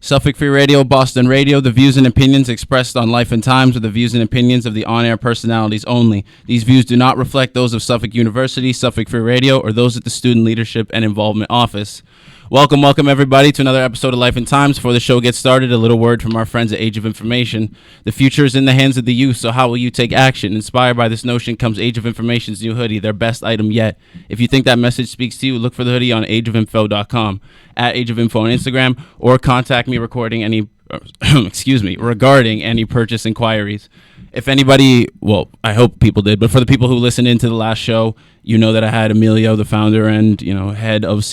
Suffolk Free Radio, Boston Radio. The views and opinions expressed on Life and Tymes are the views and opinions of the on-air personalities only. These views do not reflect those of Suffolk University, Suffolk Free Radio, or those at the Student Leadership and Involvement Office. Welcome everybody to another episode of Life and Tymes. Before the show gets started, a little word from our friends at Age of Information. The future is in the hands of the youth, so how will you take action? Inspired by this notion comes Age of Information's new hoodie, their best item yet. If you think that message speaks to you, look for the hoodie on ageofinfo.com, at Age of Info on Instagram, or contact me regarding any purchase inquiries. If anybody, well, I hope people did, but for the people who listened into the last show, you know that I had Emilio, the founder and head of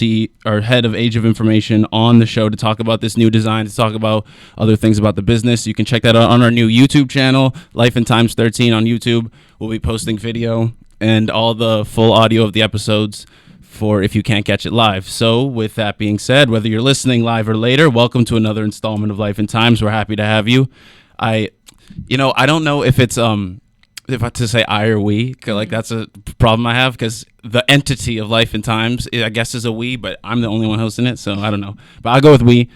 Age of Information, on the show to talk about this new design, to talk about other things about the business. You can check that out on our new YouTube channel, Life and Tymes 13 on YouTube. We'll be posting video and all the full audio of the episodes for if you can't catch it live. So with that being said, whether you're listening live or later, welcome to another installment of Life and Tymes. We're happy to have you. I don't know if it's if I to say I or we, like that's a problem I have, because the entity of Life and Tymes, I guess, is a we, but I'm the only one hosting it, so I don't know. But I'll go with we.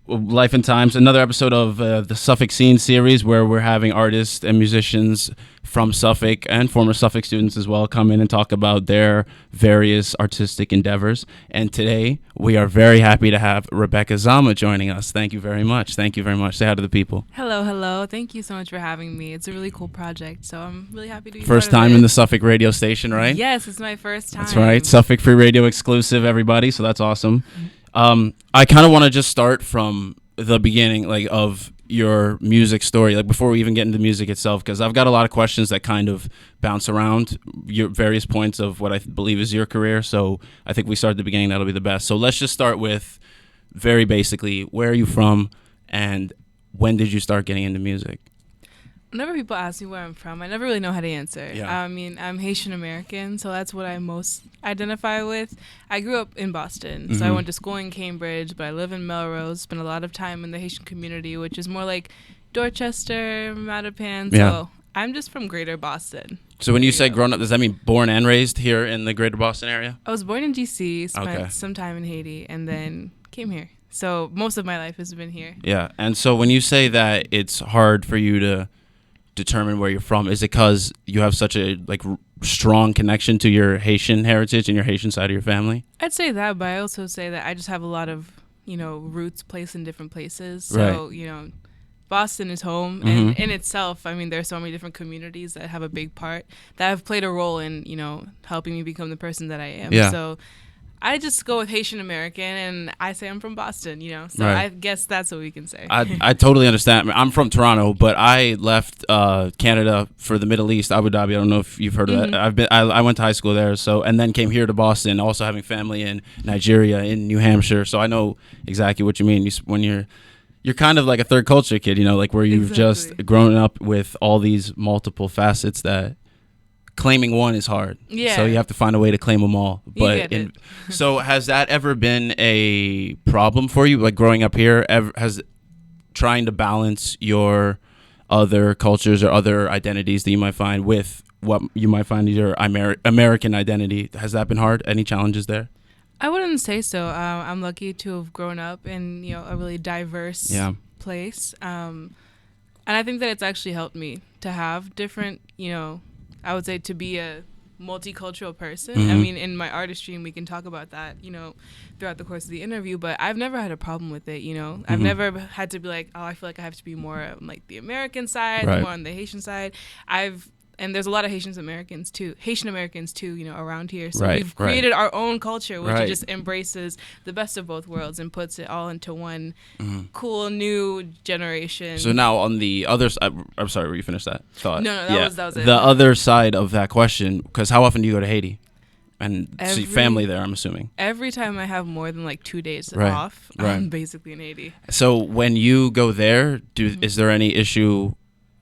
Life and Tymes, another episode of the Suffolk Scene series, where we're having artists and musicians from Suffolk and former Suffolk students as well come in and talk about their various artistic endeavors. And today we are very happy to have Rebecca Zama joining us. Thank you very much. Say hi to the people. Hello. Thank you so much for having me. It's a really cool project, so I'm really happy to be First part of time it. in the Suffolk radio station, right? Yes, it's my first time. That's right. Suffolk Free Radio exclusive, everybody. So that's awesome. I kind of want to just start from the beginning, like, of your music story, like before we even get into music itself, because I've got a lot of questions that kind of bounce around your various points of what I believe is your career. So I think we start at the beginning. That'll be the best. So let's just start with, very basically, where are you from and when did you start getting into music? Whenever people ask me where I'm from, I never really know how to answer. Yeah. I mean, I'm Haitian American, so that's what I most identify with. I grew up in Boston, so I went to school in Cambridge, but I live in Melrose, spent a lot of time in the Haitian community, which is more like Dorchester, Mattapan, so I'm just from Greater Boston. So when you say grown up, does that mean born and raised here in the Greater Boston area? I was born in D.C., spent some time in Haiti, and then came here. So most of my life has been here. Yeah, and so when you say that it's hard for you to determine where you're from, is it because you have such a strong connection to your Haitian heritage and your Haitian side of your family? I'd say that, but I also say that I just have a lot of roots placed in different places. So Boston is home, and in itself, I mean, there's so many different communities that have a big part that have played a role in helping me become the person that I am. Yeah. So I just go with Haitian American, and I say I'm from Boston, so I guess that's what we can say. I totally understand. I'm from Toronto, but I left Canada for the Middle East, Abu Dhabi. I don't know if you've heard of that. I went to high school there, and then came here to Boston, also having family in Nigeria, in New Hampshire. So I know exactly what you mean. When you're kind of like a third culture kid, where you've just grown up with all these multiple facets that claiming one is hard. Yeah. So you have to find a way to claim them all. But so has that ever been a problem for you, like growing up here? Has trying to balance your other cultures or other identities that you might find with what you might find is your American identity, has that been hard? Any challenges there? I wouldn't say so. I'm lucky to have grown up in a really diverse place, and I think that it's actually helped me to have different I would say to be a multicultural person. I mean, in my artistry, and we can talk about that, throughout the course of the interview, but I've never had a problem with it, I've never had to be like, oh, I feel like I have to be more on like the American side, more on the Haitian side. And there's a lot of Haitian Americans too, around here. So we've created our own culture, which just embraces the best of both worlds and puts it all into one cool new generation. So now on the other side, I'm sorry, will you finish that thought? No, that was it. The other side of that question, because how often do you go to Haiti? And see family there, I'm assuming. Every time I have more than 2 days off, I'm basically in Haiti. So when you go there, is there any issue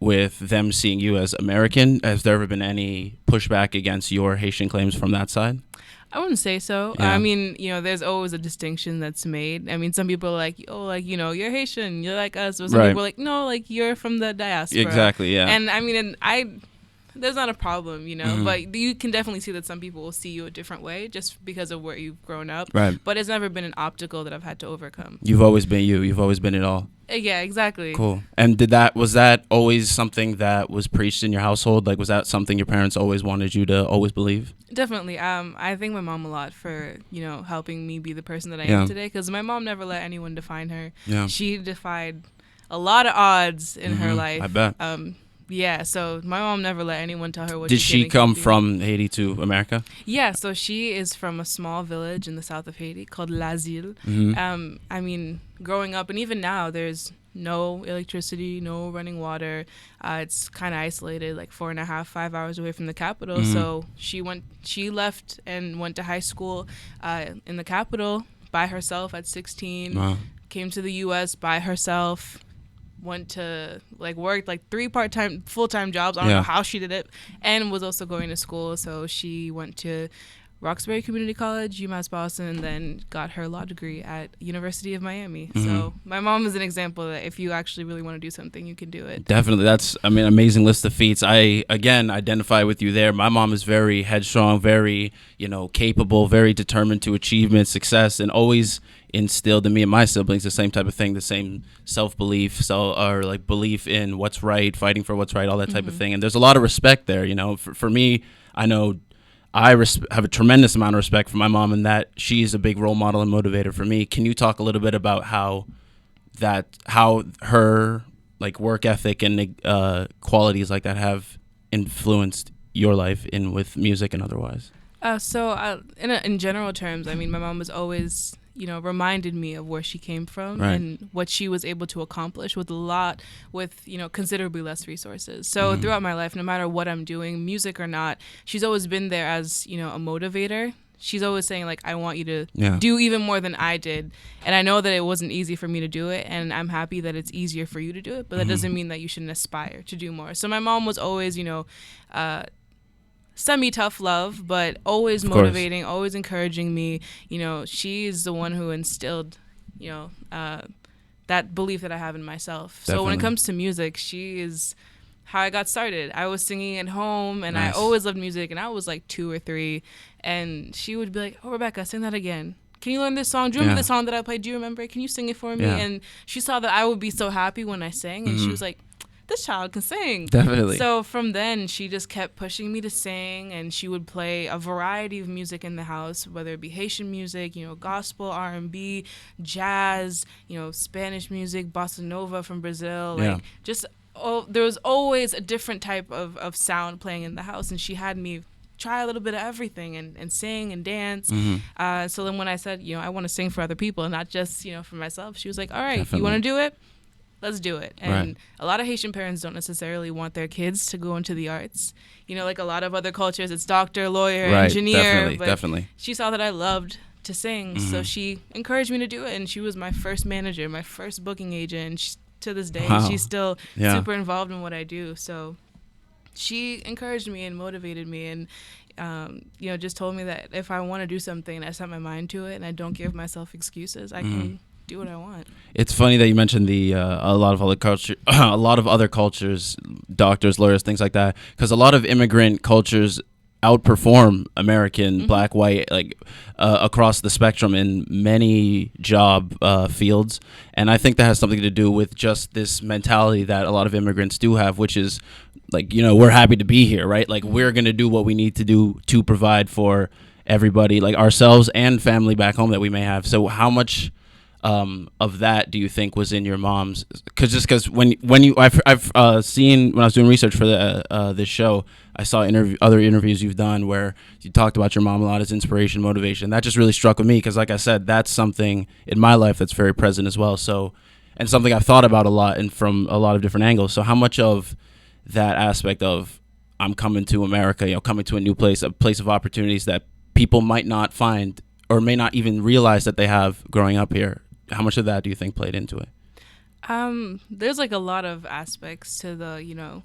with them seeing you as American? Has there ever been any pushback against your Haitian claims from that side? I wouldn't say so. Yeah. I mean, there's always a distinction that's made. I mean, some people are like, oh, you're Haitian, you're like us. Or some people are like, no, you're from the diaspora. Exactly, yeah. And I mean, there's not a problem, you know. But you can definitely see that some people will see you a different way just because of where you've grown up. Right. But it's never been an obstacle that I've had to overcome. You've always been you. You've always been it all. Yeah, exactly. Cool. And was that always something that was preached in your household? Like, was that something your parents always wanted you to always believe? Definitely. I thank my mom a lot for, you know, helping me be the person that I am today, because my mom never let anyone define her. Yeah. She defied a lot of odds in her life. I bet. Yeah, so my mom never let anyone tell her what Did she come from Haiti to America? Yeah, so she is from a small village in the south of Haiti called L'Asile. I mean, growing up, and even now, there's no electricity, no running water. It's kind of isolated, like 4.5, 5 hours away from the capital. So she left and went to high school in the capital by herself at 16. Wow. Came to the U.S. by herself. Went to worked 3 part-time, full-time jobs. I don't know how she did it, and was also going to school. So she went to Roxbury Community College, UMass Boston, and then got her law degree at University of Miami. So my mom is an example that if you actually really want to do something, you can do it. Definitely. That's, I mean, amazing list of feats. I, again, identify with you there. My mom is very headstrong, very, you know, capable, very determined to achievement, success, and always instilled in me and my siblings the same type of thing, the same self-belief, or like belief in what's right, fighting for what's right, all that type of thing. And there's a lot of respect there, you know. For me, I know I have a tremendous amount of respect for my mom, and that she's a big role model and motivator for me. Can you talk a little bit about how her work ethic and qualities like that have influenced your life with music and otherwise? In general terms, I mean, my mom was always, you know, reminded me of where she came from and what she was able to accomplish with you know, considerably less resources. So throughout my life, no matter what I'm doing, music or not, she's always been there as, you know, a motivator. She's always saying, like, I want you to do even more than I did. And I know that it wasn't easy for me to do it, and I'm happy that it's easier for you to do it, but that doesn't mean that you shouldn't aspire to do more. So my mom was always, you know, semi-tough love, but always motivating, always encouraging me. You know, she's the one who instilled, you know, that belief that I have in myself. Definitely. So when it comes to music, she is how I got started. I was singing at home, and I always loved music, and I was like 2 or 3, and she would be like, oh, Rebecca, sing that again. Can you learn this song? Do you remember the song that I played? Do you remember it? Can you sing it for me? And she saw that I would be so happy when I sang, and she was like, this child can sing. Definitely. So from then, she just kept pushing me to sing, and she would play a variety of music in the house, whether it be Haitian music, you know, gospel, R&B, jazz, you know, Spanish music, bossa nova from Brazil, like just there was always a different type of sound playing in the house, and she had me try a little bit of everything and sing and dance. So then when I said, you know, I want to sing for other people and not just, you know, for myself, she was like, all right, you want to do it? Let's do it. And a lot of Haitian parents don't necessarily want their kids to go into the arts. You know, like a lot of other cultures, it's doctor, lawyer, engineer. Definitely. She saw that I loved to sing, so she encouraged me to do it. And she was my first manager, my first booking agent. And to this day, she's still super involved in what I do. So she encouraged me and motivated me, and you know, just told me that if I want to do something and I set my mind to it and I don't give myself excuses, I can do what I want. It's funny that you mentioned a lot of other cultures, doctors, lawyers, things like that, because a lot of immigrant cultures outperform American black, white, across the spectrum in many job fields. And I think that has something to do with just this mentality that a lot of immigrants do have, which is like, you know, we're happy to be here, right? Like, we're going to do what we need to do to provide for everybody, like ourselves and family back home that we may have. So how much of that do you think was in your mom's? Because when I've seen, when I was doing research for this show, I saw other interviews you've done where you talked about your mom a lot as inspiration, motivation. That just really struck with me because, like I said, that's something in my life that's very present as well. So, and something I've thought about a lot and from a lot of different angles. So how much of that aspect of I'm coming to America, you know, coming to a new place, a place of opportunities that people might not find or may not even realize that they have growing up here, how much of that do you think played into it? There's like a lot of aspects to the, you know.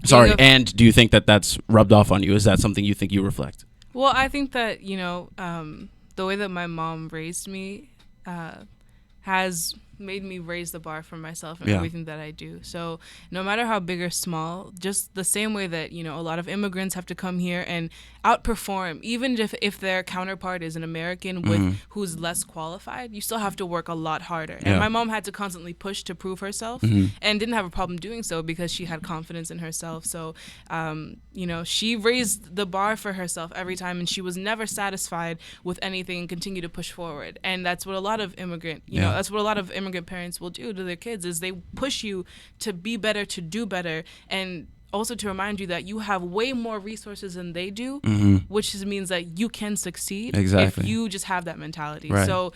Sorry, and do you think that that's rubbed off on you? Is that something you think you reflect? Well, I think that, you know, the way that my mom raised me has made me raise the bar for myself and everything that I do. So no matter how big or small, just the same way that, you know, a lot of immigrants have to come here and outperform, even if their counterpart is an American with who's less qualified, you still have to work a lot harder. And my mom had to constantly push to prove herself and didn't have a problem doing so because she had confidence in herself. So, you know, she raised the bar for herself every time, and she was never satisfied with anything and continued to push forward. And that's what a lot of immigrant parents will do to their kids, is they push you to be better, to do better, and also to remind you that you have way more resources than they do, which means that you can succeed if you just have that mentality. Right. So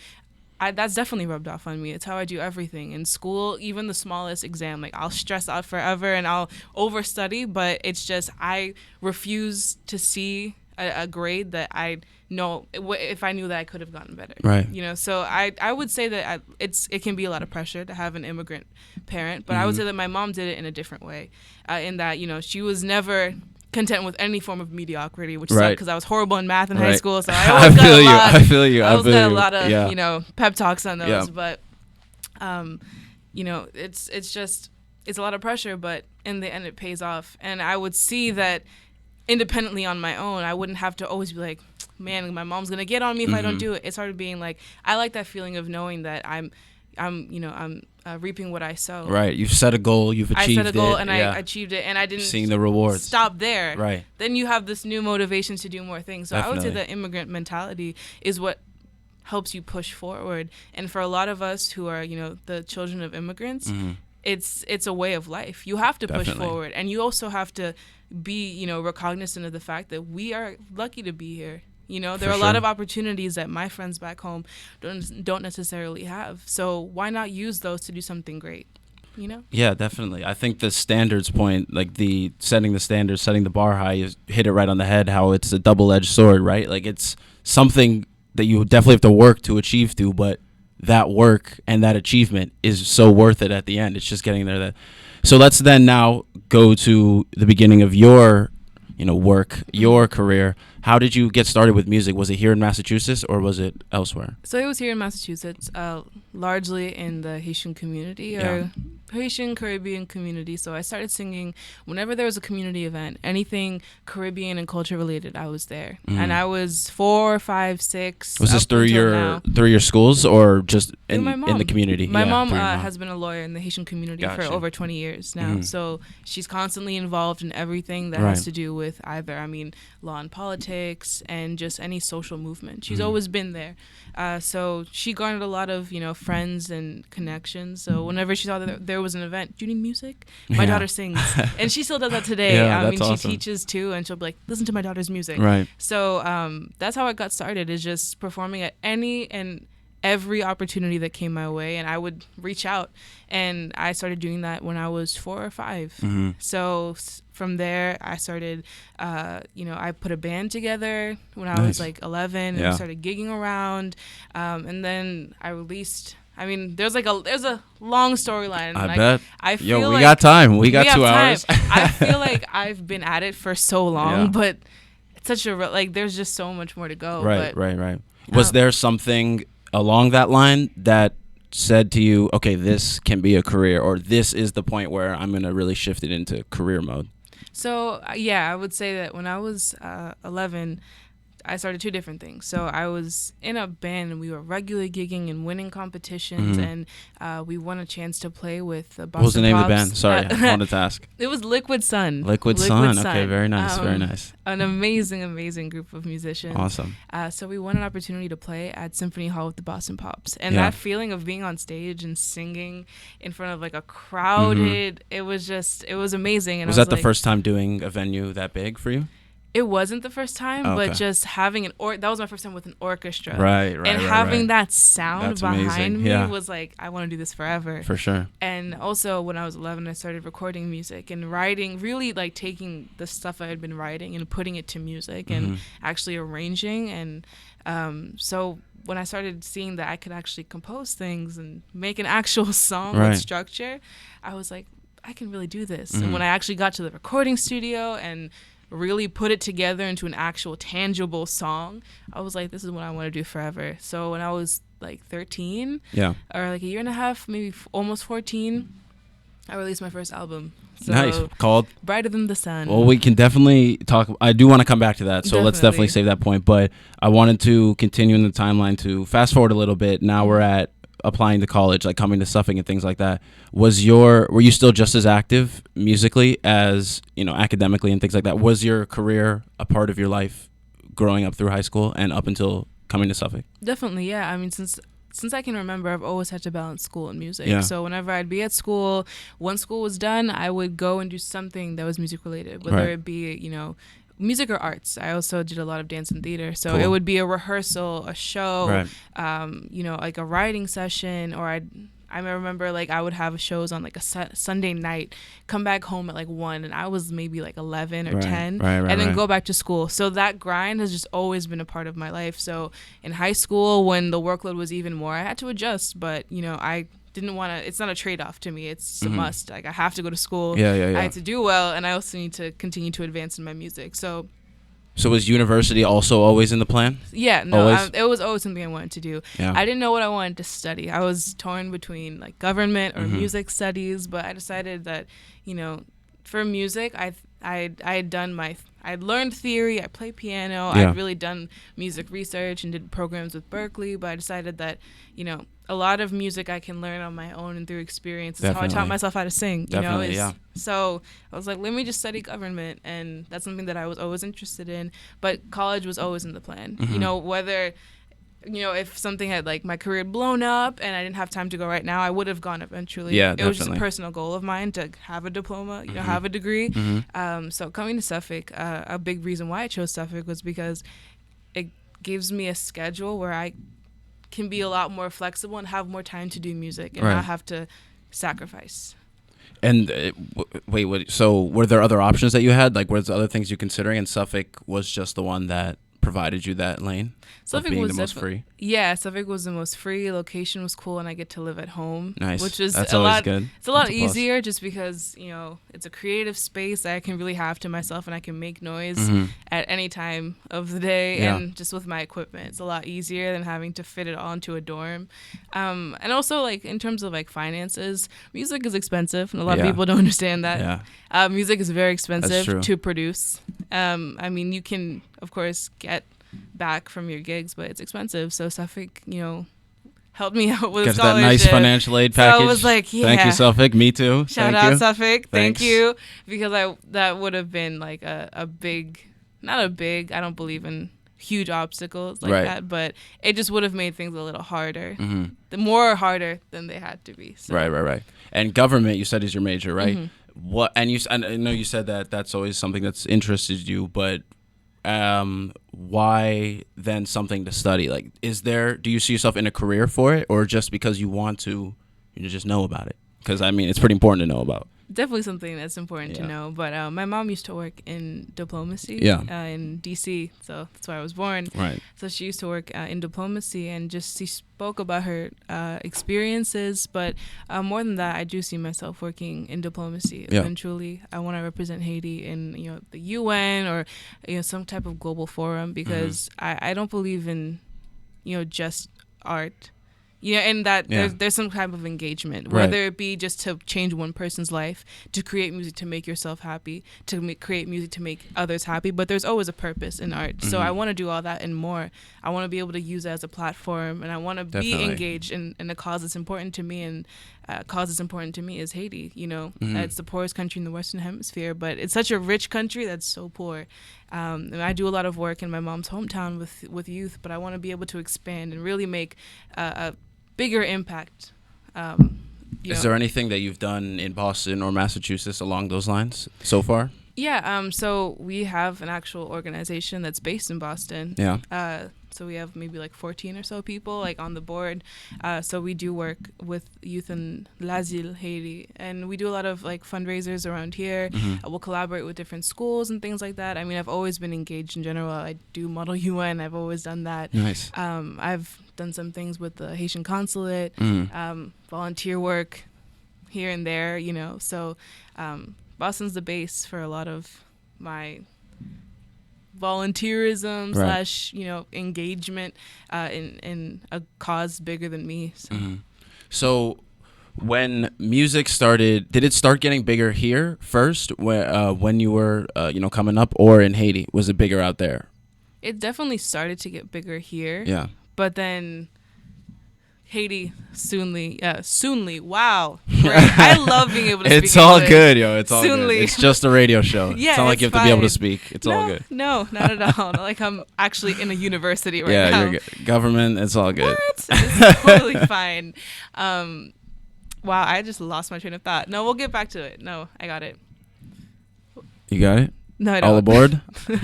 that's definitely rubbed off on me. It's how I do everything in school, even the smallest exam. Like, I'll stress out forever and I'll overstudy, but it's just I refuse to see a grade that I know if I knew that I could have gotten better. Right. You know, so I would say that it can be a lot of pressure to have an immigrant parent, but I would say that my mom did it in a different way, in that, you know, she was never content with any form of mediocrity, which sucked because I was horrible in math in high school. So I always got a lot of you know, pep talks on those. But you know, it's a lot of pressure, but in the end it pays off. And I would see that independently on my own, I wouldn't have to always be like, man, my mom's gonna get on me if I don't do it. It started being like, I like that feeling of knowing that I'm reaping what I sow. Right. You've set a goal. You've achieved it. I set a goal and I achieved it, and I didn't seeing the rewards. Stop there. Right. Then you have this new motivation to do more things. So Definitely. I would say that immigrant mentality is what helps you push forward. And for a lot of us who are, you know, the children of immigrants, it's a way of life. You have to push forward, and you also have to be, you know, recognizant of the fact that we are lucky to be here. You know, there are a lot of opportunities that my friends back home don't necessarily have. So why not use those to do something great? You know? Yeah, definitely. I think the standards point, like the setting the standards, setting the bar high, you hit it right on the head, how it's a double-edged sword, right? Like, it's something that you definitely have to work to achieve to, but that work and that achievement is so worth it at the end. It's just getting there. So let's then now go to the beginning of your, you know, work, your career. How did you get started with music? Was it here in Massachusetts or was it elsewhere? So it was here in Massachusetts, largely in the Haitian community or Haitian Caribbean community. So I started singing whenever there was a community event, anything Caribbean and culture related, I was there. And I was 4, 5, 6. Was this through your schools or just in the community? My mom has been a lawyer in the Haitian community for over 20 years now. So she's constantly involved in everything that has to do with either, law and politics and just any social movement. She's always been there. So she garnered a lot of, you know, friends and connections. So whenever she saw that there was an event, do you need music? My daughter sings. And she still does that today. She teaches too, and she'll be like, listen to my daughter's music. Right. So that's how I got started, is just performing at any and every opportunity that came my way, and I would reach out. And I started doing that when I was 4 or 5. So from there, I started, I put a band together when I was like 11 and started gigging around. And then I released, there's a long storyline. I bet. We got time. We got 2 hours. I feel like I've been at it for so long, but it's such there's just so much more to go. Right. Was there something along that line that said to you, okay, this can be a career, or this is the point where I'm going to really shift it into career mode? So, I would say that when I was 11, I started 2 different things. So I was in a band, and we were regularly gigging and winning competitions, and we won a chance to play with the Boston What was the name Pops. of the band? Sorry, I wanted to ask. It was Liquid Sun. Liquid Sun. Okay, very nice, very nice. An amazing group of musicians. Awesome. So we won an opportunity to play at Symphony Hall with the Boston Pops. And that feeling of being on stage and singing in front of like a crowded, it was amazing. And was that the first time doing a venue that big for you? It wasn't the first time, but just having that was my first time with an orchestra. Right. And having that sound behind me was like, I want to do this forever. For sure. And also when I was 11, I started recording music and writing, really like taking the stuff I had been writing and putting it to music and actually arranging. And so when I started seeing that I could actually compose things and make an actual song with structure, I was like, I can really do this. And when I actually got to the recording studio and really put it together into an actual tangible song, I was like, this is what I want to do forever. So when I was like 13. Yeah. Or like a year and a half, maybe almost 14. I released my first album. So Nice. Called Brighter Than the Sun. Well, we can definitely talk. I do want to come back to that, so let's definitely save that point. But I wanted to continue in the timeline to fast forward a little bit. Now we're at applying to college, like coming to Suffolk and things like that. Were you still just as active musically as, academically and things like that? Was your career a part of your life growing up through high school and up until coming to Suffolk? Definitely, yeah. I mean, since I can remember, I've always had to balance school and music. Yeah. So whenever I'd be at school, once school was done, I would go and do something that was music related, whether it be, music or arts. I also did a lot of dance and theater. So it would be a rehearsal, a show, like a writing session, or I remember like I would have shows on like a Sunday night, come back home at like 1, and I was maybe like 11 or 10, and then go back to school. So that grind has just always been a part of my life. So in high school, when the workload was even more, I had to adjust, but I didn't want to. It's not a trade-off to me. It's a must. Like I have to go to school. Yeah. I have to do well, and I also need to continue to advance in my music. So was university also always in the plan? Yeah, no, it was always something I wanted to do. Yeah. I didn't know what I wanted to study. I was torn between like government or music studies, but I decided that, for music, I'd learned theory, I played piano, I'd really done music research and did programs with Berklee, but I decided that, a lot of music I can learn on my own and through experience. That's how I taught myself how to sing. So I was like, let me just study government, and that's something that I was always interested in. But college was always in the plan. Whether if something had like my career blown up and I didn't have time to go right now, I would have gone eventually. Yeah, it was just a personal goal of mine to have a diploma, have a degree. So coming to Suffolk, a big reason why I chose Suffolk was because it gives me a schedule where I can be a lot more flexible and have more time to do music and not have to sacrifice. And wait, so were there other options that you had? Like, were there other things you considering, and Suffolk was just the one that provided you that lane? Suffolk was the most free. Yeah, Suffolk was the most free. Location was cool, and I get to live at home. Nice. Which is That's always good. It's a lot easier just because it's a creative space that I can really have to myself, and I can make noise at any time of the day. Yeah. And just with my equipment, it's a lot easier than having to fit it all into a dorm. And also like in terms of like finances, music is expensive, and a lot of people don't understand that. Yeah. Music is very expensive to produce. I mean, you can of course get back from your gigs, but it's expensive. So Suffolk, helped me out with a scholarship. That nice financial aid package. So I was like, thank you, Suffolk. Me too. Shout out Suffolk. Thank you, because that would have been like a big, not a big. I don't believe in huge obstacles like that, but it just would have made things a little harder. The more harder than they had to be. So. Right. And government, you said, is your major, right? What? And I know you said that that's always something that's interested you, but why then something to study? Like, do you see yourself in a career for it, or just because you want to, just know about it? Because I mean, it's pretty important to know about. Definitely something that's important to know. But my mom used to work in diplomacy in D.C., so that's where I was born. Right. So she used to work in diplomacy, and she spoke about her experiences. But more than that, I do see myself working in diplomacy eventually. I want to represent Haiti in the UN or some type of global forum, because I don't believe in just art. And that there's some type of engagement, whether it be just to change one person's life, to create music to make yourself happy, to create music to make others happy. But there's always a purpose in art. So I want to do all that and more. I want to be able to use it as a platform, and I want to be engaged in a cause that's important to me. And cause that's important to me is Haiti. It's the poorest country in the Western Hemisphere, but it's such a rich country that's so poor. And I do a lot of work in my mom's hometown with youth, but I want to be able to expand and really make a bigger impact. Is there anything that you've done in Boston or Massachusetts along those lines so far? Yeah, so we have an actual organization that's based in Boston. Yeah. So we have maybe like 14 or so people like on the board. So we do work with youth in L'Asile, Haiti, and we do a lot of like fundraisers around here. We'll collaborate with different schools and things like that. I mean, I've always been engaged in general. I do Model UN. I've always done that. Nice. I've done some things with the Haitian consulate, volunteer work here and there, Boston's the base for a lot of my volunteerism / engagement in a cause bigger than me. So. Mm-hmm. So when music started, did it start getting bigger here first when you were coming up, or in Haiti? Was it bigger out there? It definitely started to get bigger here. Yeah. But then Haiti soonly. Wow. Right. I love being able to speak It's all English. Good, yo. It's all Soonly. good. It's just a radio show. Yeah, it's not like you have to be able to speak. It's all good. No, not at all. Not like I'm actually in a university right now. Yeah, you're good. Government, it's all good. What? It's totally fine. Wow, I just lost my train of thought. No, we'll get back to it. No, I got it. You got it? No, I don't. All aboard?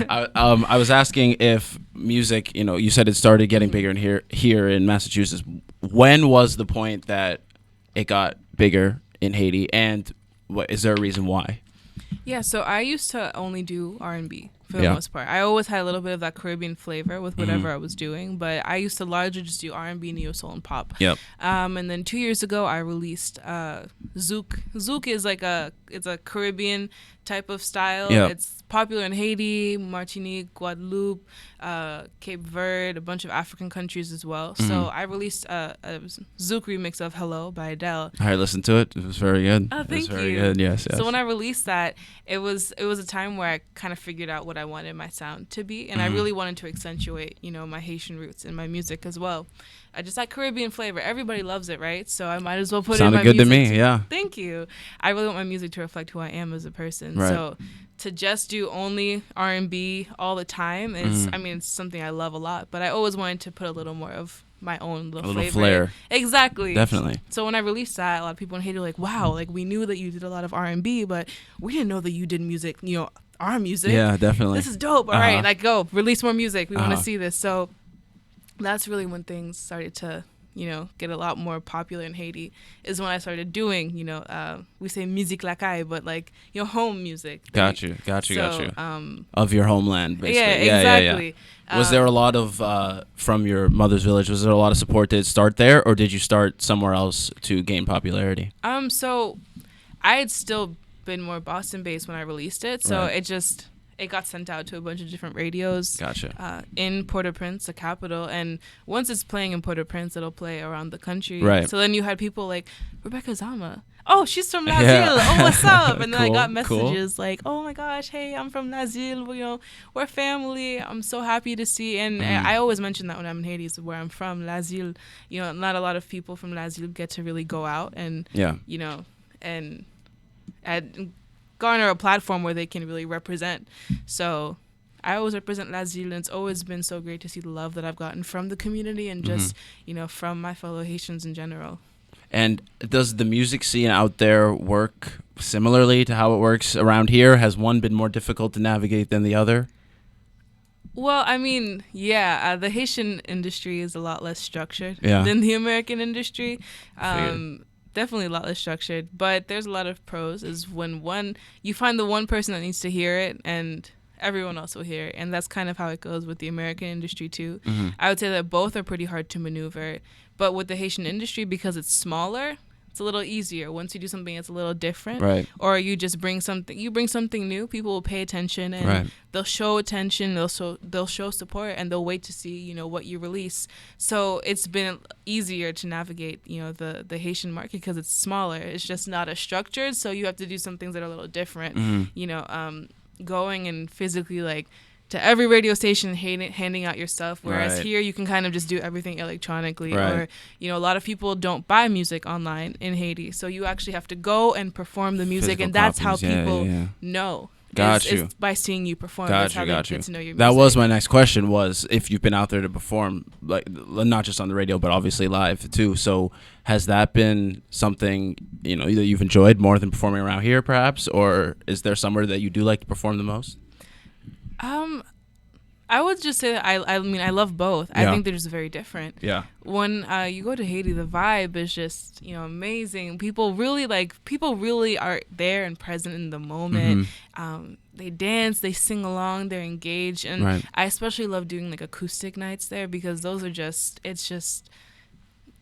I was asking if music, you said it started getting bigger here in Massachusetts. When was the point that it got bigger in Haiti, and is there a reason why? Yeah, so I used to only do R&B for the most part. I always had a little bit of that Caribbean flavor with whatever I was doing, but I used to largely just do R&B, neo soul, and pop. Yep. And then 2 years ago, I released Zouk. Zouk is it's a Caribbean type of style. Yep. It's popular in Haiti, Martinique, Guadeloupe, Cape Verde, a bunch of African countries as well. Mm-hmm. So I released a Zouk remix of Hello by Adele. I listened to it. It was very good. Oh, thank you. It was very good. Yes. So when I released that, it was a time where I kind of figured out what I wanted my sound to be, and I really wanted to accentuate, my Haitian roots in my music as well. I just like Caribbean flavor. Everybody loves it, right? So I might as well put it in my music. Sounded good to me, yeah. Thank you. I really want my music to reflect who I am as a person. Right. So to just do only R&B all the time is, it's something I love a lot. But I always wanted to put a little more of my own little flair. Exactly. Definitely. So when I released that, a lot of people in Haiti were like, wow, like we knew that you did a lot of R&B, but we didn't know that you did music, our music. Yeah, definitely. This is dope. All right, like go, release more music. We want to see this. So that's really when things started to, get a lot more popular in Haiti, is when I started doing, we say musique la caille, but like, home music. Got you. Of your homeland, basically. Yeah, exactly. Yeah. Was there a lot of, from your mother's village, was there a lot of support? Did it start there, or did you start somewhere else to gain popularity? So I had still been more Boston-based when I released it, so it got sent out to a bunch of different radios. Gotcha. In Port-au-Prince, the capital, and once it's playing in Port-au-Prince, it'll play around the country. Right. So then you had people like Rebecca Zama. Oh, she's from Lazille. Oh, what's up? And then I got messages like, oh my gosh, hey, I'm from Lazille. We're family. I'm so happy to see. And I always mention that when I'm in Haiti, is where I'm from, Lazille. Not a lot of people from Lazille get to really go out and and garner a platform where they can really represent. So I always represent Lazille, and it's always been so great to see the love that I've gotten from the community and just, from my fellow Haitians in general. And does the music scene out there work similarly to how it works around here? Has one been more difficult to navigate than the other? Well, the Haitian industry is a lot less structured than the American industry. Definitely a lot less structured, but there's a lot of pros. Is when you find the one person that needs to hear it, and everyone else will hear it, and that's kind of how it goes with the American industry too. I would say that both are pretty hard to maneuver, but with the Haitian industry, because it's smaller, it's a little easier. Once you do something that's a little different, right, or you just bring something new, people will pay attention, and they'll show attention, they'll show support, and they'll wait to see what you release. So it's been easier to navigate the Haitian market because it's smaller. It's just not as structured, so you have to do some things that are a little different. Going and physically to every radio station handing out your stuff, whereas here you can kind of just do everything electronically, or a lot of people don't buy music online in Haiti, so you actually have to go and perform the music. Physical and that's copies. How people know. It's by seeing you perform. That's how they get to know your music. That was my next question, was if you've been out there to perform, like not just on the radio but obviously live too. So has that been something either you've enjoyed more than performing around here perhaps, or is there somewhere that you do like to perform the most? I would just say that I love both. I think they're just very different. Yeah. When you go to Haiti, the vibe is just amazing. People really are there and present in the moment. They dance, they sing along, they're engaged, and I especially love doing acoustic nights there, because those are it's just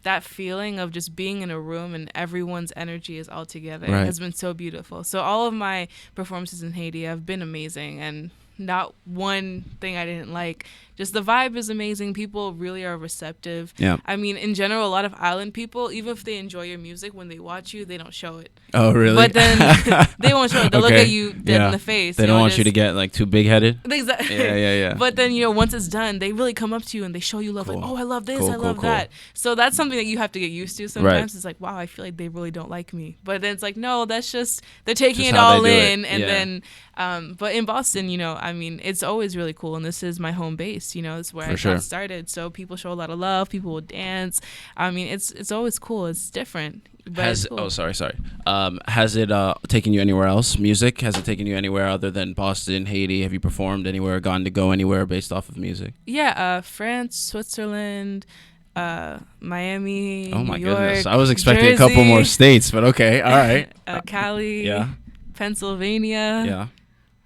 that feeling of just being in a room and everyone's energy is all together has been so beautiful. So all of my performances in Haiti have been amazing, and not one thing I didn't like. Just the vibe is amazing. People really are receptive. Yeah. I mean, in general, a lot of island people, even if they enjoy your music, when they watch you, they don't show it. Oh, really? But then they won't show it. They'll look at you dead in the face. They don't want you to get like too big-headed. Exactly. Yeah. But then, once it's done, they really come up to you and they show you love. Cool. Like, oh, I love this. Cool, I love that. So that's something that you have to get used to sometimes. Right. It's like, wow, I feel like they really don't like me. But then it's like, no, that's just, they're taking just it all in. It. And then, but in Boston, I mean, it's always really cool. And this is my home base, it's where got started. So people show a lot of love. People will dance. I mean, it's always cool. It's different. But cool. Oh, sorry. Has it taken you anywhere else? Music? Has it taken you anywhere other than Boston, Haiti? Have you performed anywhere, gotten to go anywhere based off of music? Yeah, France, Switzerland, Miami, oh my New York, goodness. I was expecting Jersey, a couple more states, but okay. All right. Cali, Pennsylvania. Yeah.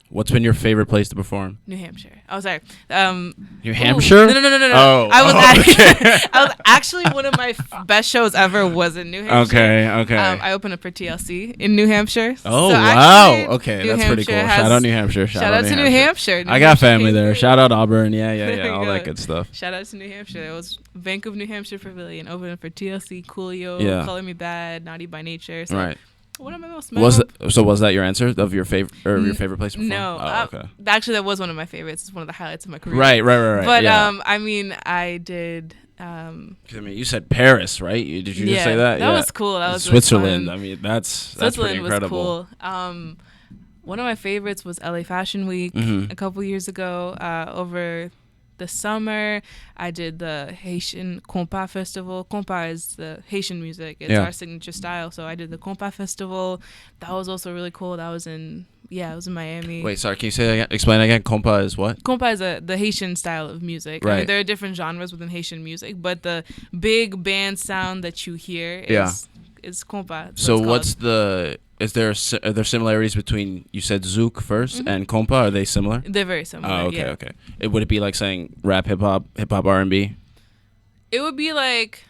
What's been your favorite place to perform? New Hampshire. Oh, sorry. New Hampshire? No. Oh, I was actually one of my best shows ever was in New Hampshire. Okay. I opened up for TLC in New Hampshire. Oh, so wow. Okay, New that's Hampshire pretty cool. Shout out New Hampshire. Shout out to New Hampshire. I got family there. Shout out Auburn. Yeah. All that good stuff. Shout out to New Hampshire. It was Bank of New Hampshire Pavilion. Opened up for TLC, Coolio, Color Me Bad, Naughty by Nature. So right. One of my most memorable. Was that your answer of your favorite your favorite place to perform? No. Okay. Actually, that was one of my favorites. It's one of the highlights of my career. Right. But yeah. I mean, I did. You said Paris, right? Did you just say that? That was cool. That was Switzerland. Really fun. I mean, that's pretty incredible. Was cool. One of my favorites was LA Fashion Week a couple years ago. Over the summer, I did the Haitian Kompa festival. Kompa is the Haitian music. It's our signature style. So I did the Kompa festival. That was also really cool. That was in Miami. Wait, sorry. Can you say that again? Explain again. Kompa is what? Kompa is the Haitian style of music. Right. I mean, there are different genres within Haitian music, but the big band sound that you hear is Kompa. So are there similarities between, you said Zouk first and Kompa? Are they similar? They're very similar. Oh, okay. Would it be like saying rap, hip hop, R&B? It would be like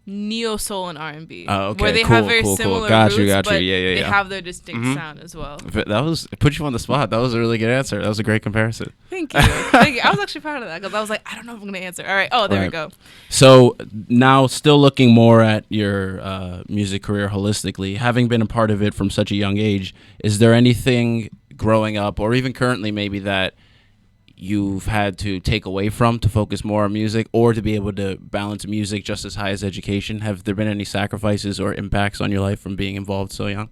neo soul and R&B. Oh, okay. Where they have very similar Got you. but They have their distinct sound as well. It put you on the spot. That was a really good answer. That was a great comparison. Thank you. I was actually proud of that because I was like, I don't know if I'm going to answer. All right. Oh, there we go. So now, still looking more at your music career holistically, having been a part of it from such a young age, is there anything growing up or even currently maybe that you've had to take away from to focus more on music, or to be able to balance music just as high as education? Have there been any sacrifices or impacts on your life from being involved so young?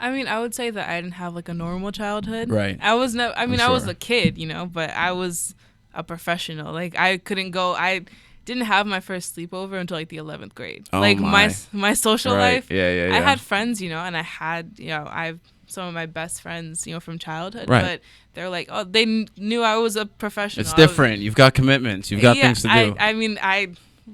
I mean, I would say that I didn't have like a normal childhood. Right. I was a kid, but I was a professional. Like I didn't have my first sleepover until like the 11th grade. Oh, like my social life. Yeah. I had friends, and I had, I've some of my best friends, from childhood. Right. But they're like, oh, they knew I was a professional. It's different. You've got commitments. You've got things to do. I mean, I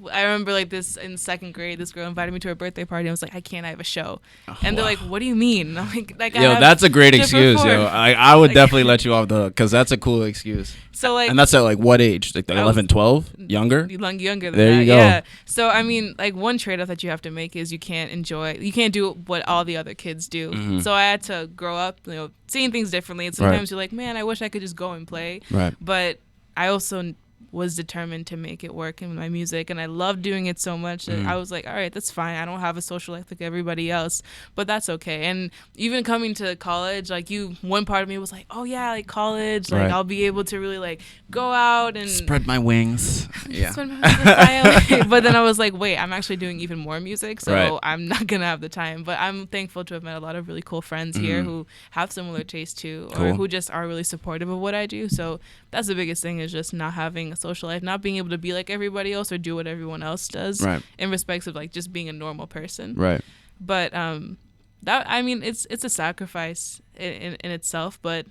remember like this in second grade, this girl invited me to her birthday party. I was like, I can't, I have a show. And they're like, what do you mean? I'm like that's a great excuse. I would definitely let you off the hook because that's a cool excuse. So like, and that's at like what age? Like 11, 12? Younger? Younger than there that. You go. Yeah. So I mean, like one trade-off that you have to make is you can't do what all the other kids do. Mm-hmm. So I had to grow up, seeing things differently. And sometimes you're like, man, I wish I could just go and play. Right. But I also was determined to make it work in my music, and I loved doing it so much that I was like, all right, that's fine. I don't have a social life like everybody else, but that's okay. And even coming to college, like one part of me was like, oh yeah, like college, like I'll be able to really like go out and spread my wings. Yeah. But then I was like, wait, I'm actually doing even more music, so I'm not gonna have the time. But I'm thankful to have met a lot of really cool friends here who have similar tastes too, or who just are really supportive of what I do. So that's the biggest thing, is just not having a social life, not being able to be like everybody else or do what everyone else does, in respects of like just being a normal person. Right. But that, I mean, it's a sacrifice in itself, but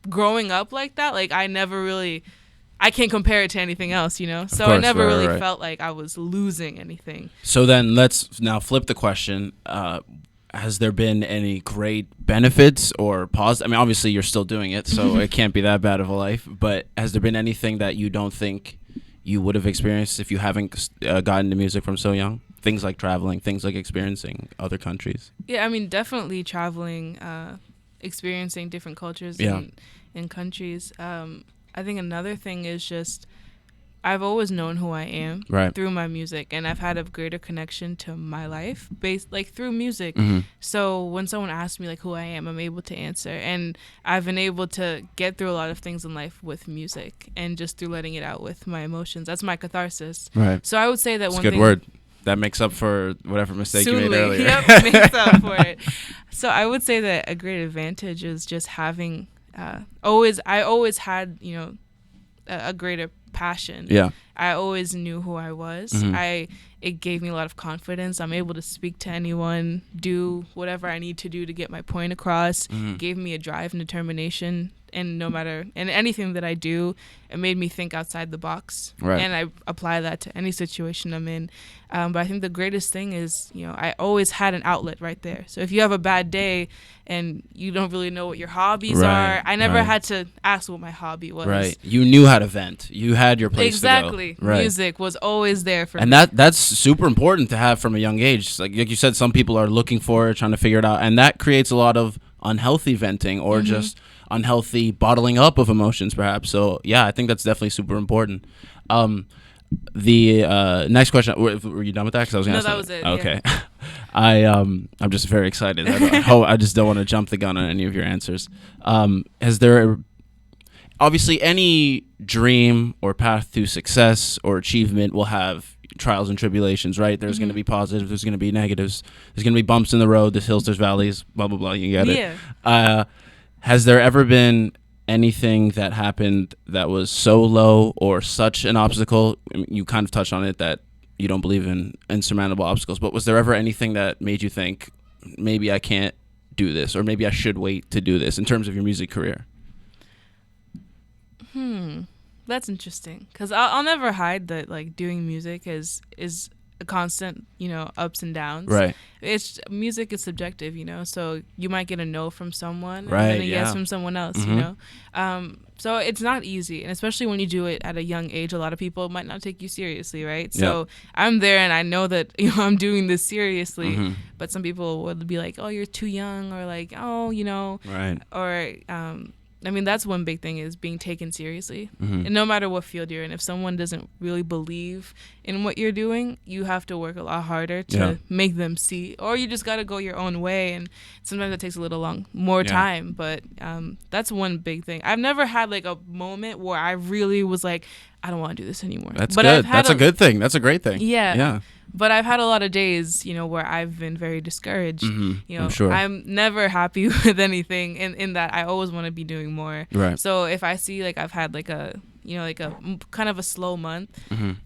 growing up like that, like I can't compare it to anything else, So course, I never really felt like I was losing anything. So then let's now flip the question. Has there been any great benefits or positive? I mean, obviously you're still doing it, so it can't be that bad of a life. But has there been anything that you don't think you would have experienced if you haven't gotten into music from so young? Things like traveling, things like experiencing other countries. Yeah, I mean, definitely traveling, experiencing different cultures in countries. I think another thing is just I've always known who I am through my music, and I've had a greater connection to my life based like through music. So when someone asks me like who I am, I'm able to answer, and I've been able to get through a lot of things in life with music and just through letting it out with my emotions. That's my catharsis. Right. So I would say that one good word. That makes up for whatever mistake you made earlier. Yep, makes up for it. So I would say that a great advantage is just having I always had, a greater passion. Yeah. I always knew who I was. It gave me a lot of confidence. I'm able to speak to anyone, do whatever I need to do to get my point across. Gave me a drive and determination, and anything that I do, it made me think outside the box. Right. And I apply that to any situation I'm in. But I think the greatest thing is, I always had an outlet right there. So if you have a bad day and you don't really know what your hobbies are, I never had to ask what my hobby was. Right. You knew how to vent. You had your place exactly. to go. Right. Music was always there for me. And that's super important to have from a young age. Like you said, some people are looking for it, trying to figure it out. And that creates a lot of unhealthy venting or just unhealthy bottling up of emotions, perhaps. So, yeah, I think that's definitely super important. The next question, were you done with that? Because I was going to that was it. Okay. Yeah. I'm just very excited. I just don't want to jump the gun on any of your answers. Has there obviously any dream or path to success or achievement will have trials and tribulations, right? There's going to be positives, there's going to be negatives, there's going to be bumps in the road, there's hills, there's valleys, blah blah blah, you get it. Has there ever been anything that happened that was so low or such an obstacle? You kind of touched on it that you don't believe in insurmountable obstacles, but was there ever anything that made you think maybe I can't do this, or maybe I should wait to do this in terms of your music career? That's interesting, because I'll never hide that like doing music is a constant, ups and downs. Right. Music is subjective, so you might get a no from someone and then a yes from someone else, so it's not easy, and especially when you do it at a young age, a lot of people might not take you seriously, right? So I'm there and I know that I'm doing this seriously, but some people would be like, oh, you're too young, or like, oh, right, or that's one big thing, is being taken seriously. And no matter what field you're in, if someone doesn't really believe in what you're doing, you have to work a lot harder to make them see, or you just got to go your own way. And sometimes it takes a little more time. But that's one big thing. I've never had like a moment where I really was like, I don't want to do this anymore. That's good. That's a good thing. That's a great thing. Yeah. But I've had a lot of days, where I've been very discouraged. I'm sure. I'm never happy with anything in that I always want to be doing more. Right. So if I see like I've had like a kind of a slow month,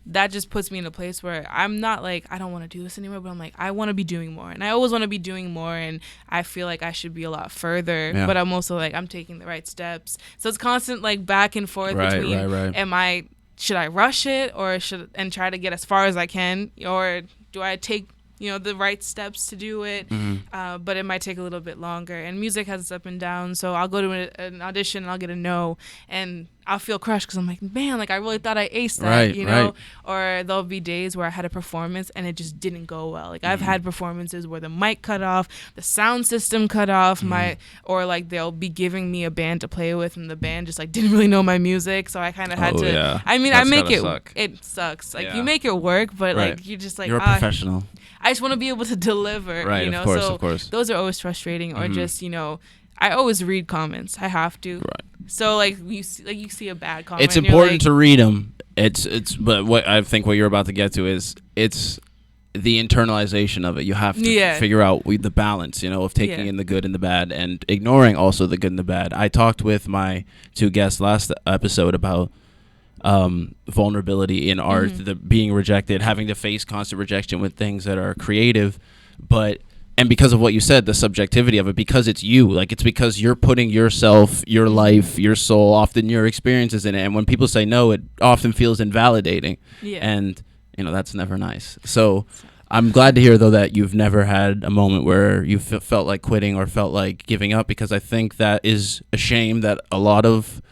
that just puts me in a place where I'm not like, I don't want to do this anymore, but I'm like, I want to be doing more. And I always want to be doing more, and I feel like I should be a lot further, but I'm also like, I'm taking the right steps. So it's constant like back and forth between, should I rush it and try to get as far as I can, or do I take the right steps to do it? But it might take a little bit longer. And music has its up and down. So I'll go to an audition and I'll get a no, and I'll feel crushed because I'm like, man, like I really thought I aced that, Right. Or there'll be days where I had a performance and it just didn't go well. Like I've had performances where the mic cut off, the sound system cut off, or like they'll be giving me a band to play with, and the band just like didn't really know my music, so I kind of had to. Yeah. I make it. Suck. It sucks. Like you make it work, but like you're just like, you're a professional. I just want to be able to deliver. Right. Of course. Those are always frustrating, or just I always read comments. I have to. Right. So like you see a bad comment. It's important to read them. But what I think what you're about to get to is it's the internalization of it. You have to figure out the balance, of taking in the good and the bad, and ignoring also the good and the bad. I talked with my two guests last episode about vulnerability in art, the being rejected, having to face constant rejection with things that are creative, and because of what you said, the subjectivity of it, because it's you, like it's because you're putting yourself, your life, your soul, often your experiences in it, and when people say no, it often feels invalidating, and that's never nice. So I'm glad to hear though that you've never had a moment where you felt like quitting or felt like giving up, because I think that is a shame that a lot of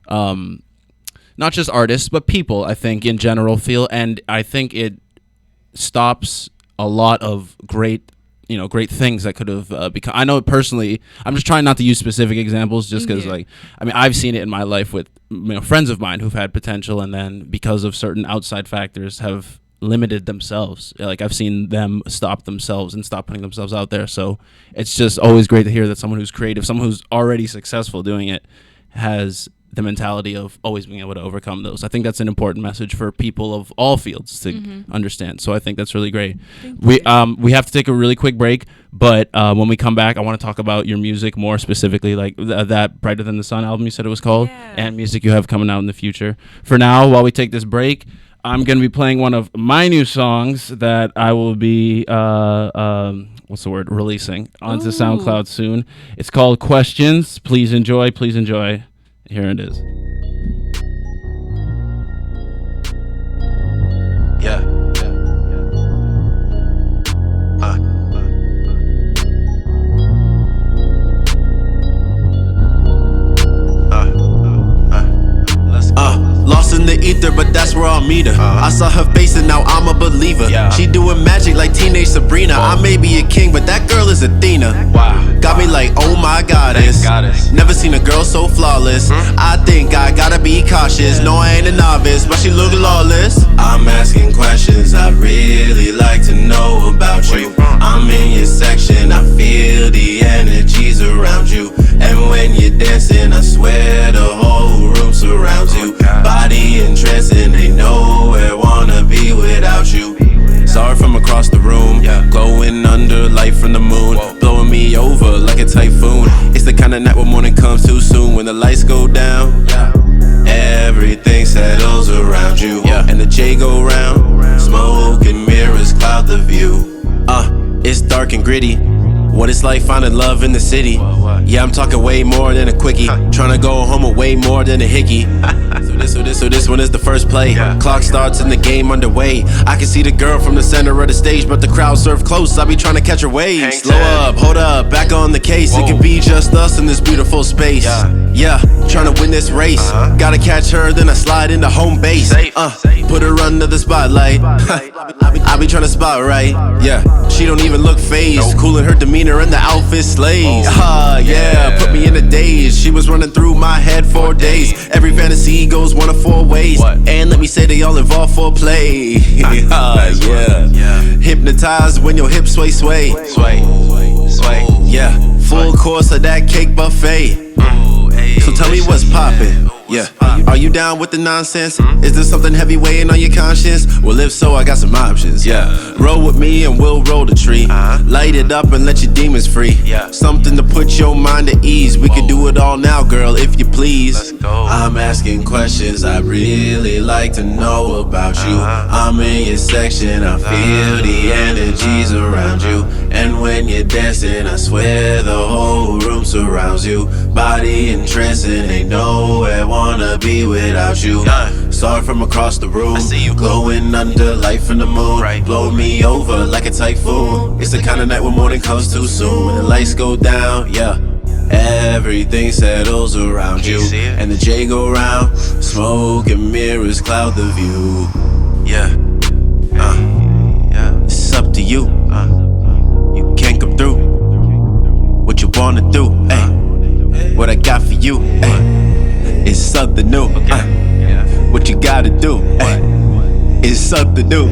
not just artists, but people, I think, in general feel. And I think it stops a lot of great great things that could have become. I know personally, I'm just trying not to use specific examples just because I've seen it in my life with friends of mine who've had potential and then because of certain outside factors have limited themselves. Like I've seen them stop themselves and stop putting themselves out there. So it's just always great to hear that someone who's creative, someone who's already successful doing it, has the mentality of always being able to overcome those. I think that's an important message for people of all fields to understand. So I think that's really great. We have to take a really quick break, but when we come back, I want to talk about your music more specifically, like that Brighter Than the Sun album you said it was called, and music you have coming out in the future. For now, while we take this break, I'm going to be playing one of my new songs that I will be releasing onto SoundCloud soon. It's called Questions. Please enjoy. Here it is. Lost in the ether, but that's where I'll meet her. I saw her face and now I'm a believer. She doing magic like teenage Sabrina. I may be a king, but that girl is Athena. Got me like, oh my goddess. Never seen a girl so flawless. I think I gotta be cautious. No, I ain't a novice, but she look lawless. I'm asking questions I really like to know about you. I'm in your section, I feel the energies around you. And when you're dancing, I swear the whole room surrounds you. Body interesting, they nowhere wanna be without you. Saw her from across the room, glowing under light from the moon, blowing me over like a typhoon. It's the kind of night where morning comes too soon. When the lights go down, everything settles around you, and the J go round. Smoke and mirrors cloud the view. It's dark and gritty. What it's like finding love in the city. Yeah, I'm talking way more than a quickie. Tryna go home way more than a hickey. So this one is the first play. Clock starts and the game underway. I can see the girl from the center of the stage, but the crowd serve close. I be trying to catch her wave. Slow up, hold up, back on the case. It could be just us in this beautiful space. Yeah, trying to win this race. Gotta catch her, then I slide into home base. Put her under the spotlight. I be trying to spot right. Yeah, she don't even look phased. Cool in her demeanor and the outfit slays. Put me in a daze. She was running through my head for days. Every fantasy goes one of four ways. And let me say they all involve foreplay. Hypnotized when your hips sway. Yeah, full course of that cake buffet. So tell me what's poppin'. Yeah, are you down with the nonsense? Is there something heavy weighing on your conscience? Well, if so, I got some options. Roll with me and we'll roll the tree. Light it up and let your demons free. Something to put your mind at ease. We can do it all now, girl, if you please. I'm asking questions I really like to know about you. I'm in your section, I feel the energies around you. And when you're dancing, I swear the whole room surrounds you. Body entrancing, ain't nowhere wanna be without you. Saw it from across the room. I see you glowing under light from the moon. Blow me over like a typhoon. It's the kind of night when morning comes too soon. When the lights go down, everything settles around you. And the J go round. Smoke and mirrors cloud the view. It's up to you. You can't come through. What you wanna do? What I got for you? It's something new. What you gotta do? It's something new.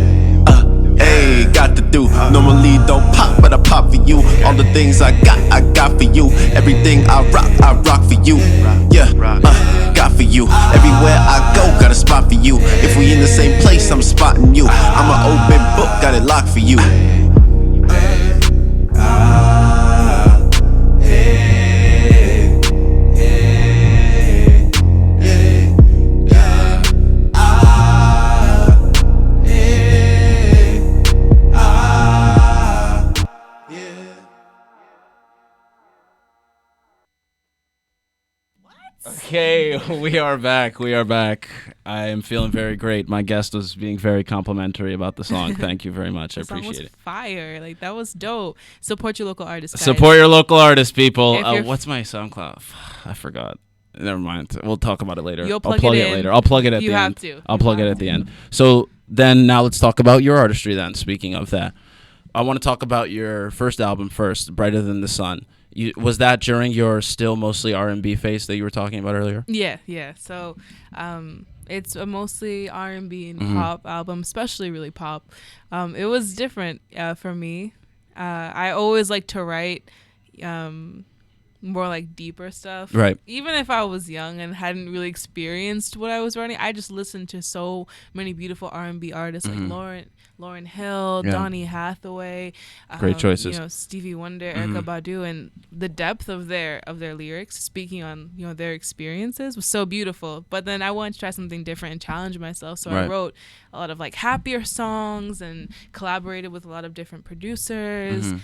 Got to do. Normally don't pop, but I pop for you. All the things I got for you. Everything I rock for you. Got for you. Everywhere I go, got a spot for you. If we in the same place, I'm spotting you. I'm an open book, got it locked for you. Okay, we are back. I am feeling very great. My guest was being very complimentary about the song. Thank you very much. I appreciate it. Fire. Like, that was dope. Support your local artists, guys. Support your local artists, people. What's my SoundCloud? I forgot. Never mind. We'll talk about it later. I'll plug it later. I'll plug it at the end. I'll plug it at the end. So then now let's talk about your artistry then, speaking of that. I want to talk about your first album first, Brighter Than the Sun. Was that during your still mostly R&B phase that you were talking about earlier? Yeah. So it's a mostly R&B and pop album, especially really pop. It was different for me. I always like to write more like deeper stuff. Right. Even if I was young and hadn't really experienced what I was writing, I just listened to so many beautiful R&B artists like Lauryn Hill, Donny Hathaway, great choices. Stevie Wonder, Erykah Badu, and the depth of their lyrics, speaking on their experiences, was so beautiful. But then I wanted to try something different and challenge myself, so I wrote a lot of like happier songs and collaborated with a lot of different producers.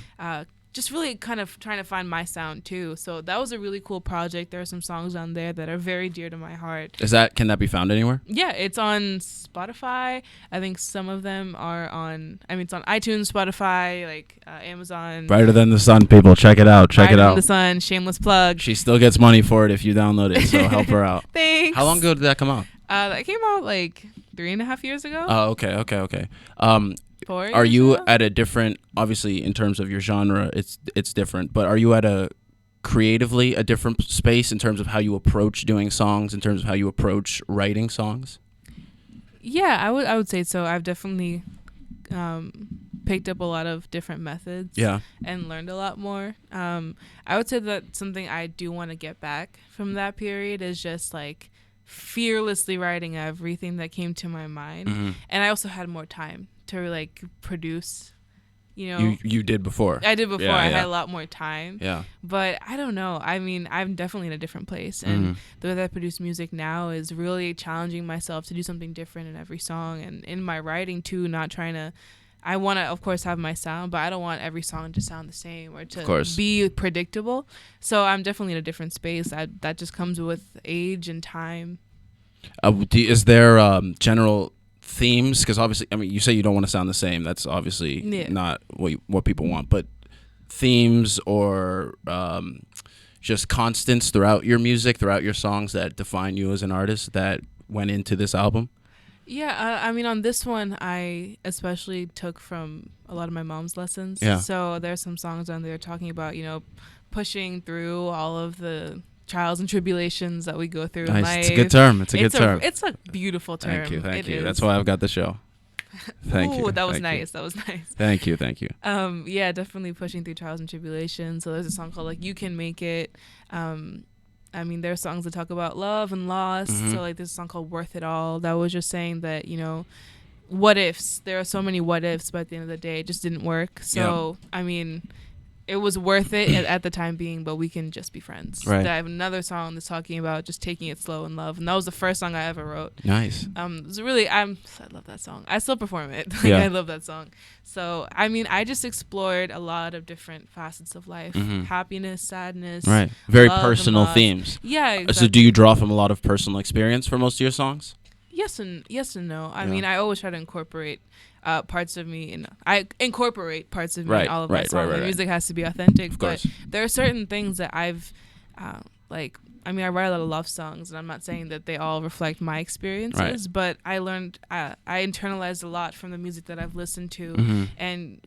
Just really kind of trying to find my sound too. So that was a really cool project. There are some songs on there that are very dear to my heart. Can that be found anywhere? Yeah, it's on Spotify. I think some of them are it's on iTunes, Spotify, like Amazon. Brighter Than the Sun, people, check it out. Brighter Than the Sun, shameless plug. She still gets money for it if you download it, so help her out. Thanks. How long ago did that come out? That came out like 3.5 years ago. Oh, okay. 4 years are you ago? at a different, obviously in terms of your genre, it's different, but are you at a creatively a different space in terms of how you approach doing songs, in terms of how you approach writing songs? Yeah, I would say so. I've definitely picked up a lot of different methods and learned a lot more. I would say that something I do want to get back from that period is just like fearlessly writing everything that came to my mind. And I also had more time to like produce. You did before. I did before. I had a lot more time. Yeah. But I don't know. I mean, I'm definitely in a different place. And the way that I produce music now is really challenging myself to do something different in every song. And in my writing, too, not trying to... I want to, of course, have my sound, but I don't want every song to sound the same or to be predictable. So I'm definitely in a different space. That just comes with age and time. Is there general themes? Because obviously, I mean, you say you don't want to sound the same. That's obviously not what people want. But themes or just constants throughout your music, throughout your songs that define you as an artist that went into this album? Yeah, I mean, on this one, I especially took from a lot of my mom's lessons. Yeah. So there's some songs on there talking about, pushing through all of the trials and tribulations that we go through in life. It's a good term. It's a good term. It's a beautiful term. Thank you. That's why I've got the show. Thank you. That was nice. Thank you. Yeah, definitely pushing through trials and tribulations. So there's a song called like You Can Make It. I mean, there are songs that talk about love and loss. So like there's a song called Worth It All that was just saying that, what ifs. There are so many what ifs, but at the end of the day, it just didn't work. So, I mean, it was worth it at the time being, but we can just be friends. Right. I have another song that's talking about just taking it slow in love, and that was the first song I ever wrote. Nice. It was really, I love that song. I still perform it. I love that song. So, I mean, I just explored a lot of different facets of life, happiness, sadness. Right. Very personal themes. Yeah. Exactly. So, do you draw from a lot of personal experience for most of your songs? Yes and no. I mean, I always try to incorporate parts of me, and I incorporate parts of me in all of my songs. The music has to be authentic, but there are certain things that I've I mean, I write a lot of love songs, and I'm not saying that they all reflect my experiences, but I learned, I internalized a lot from the music that I've listened to, and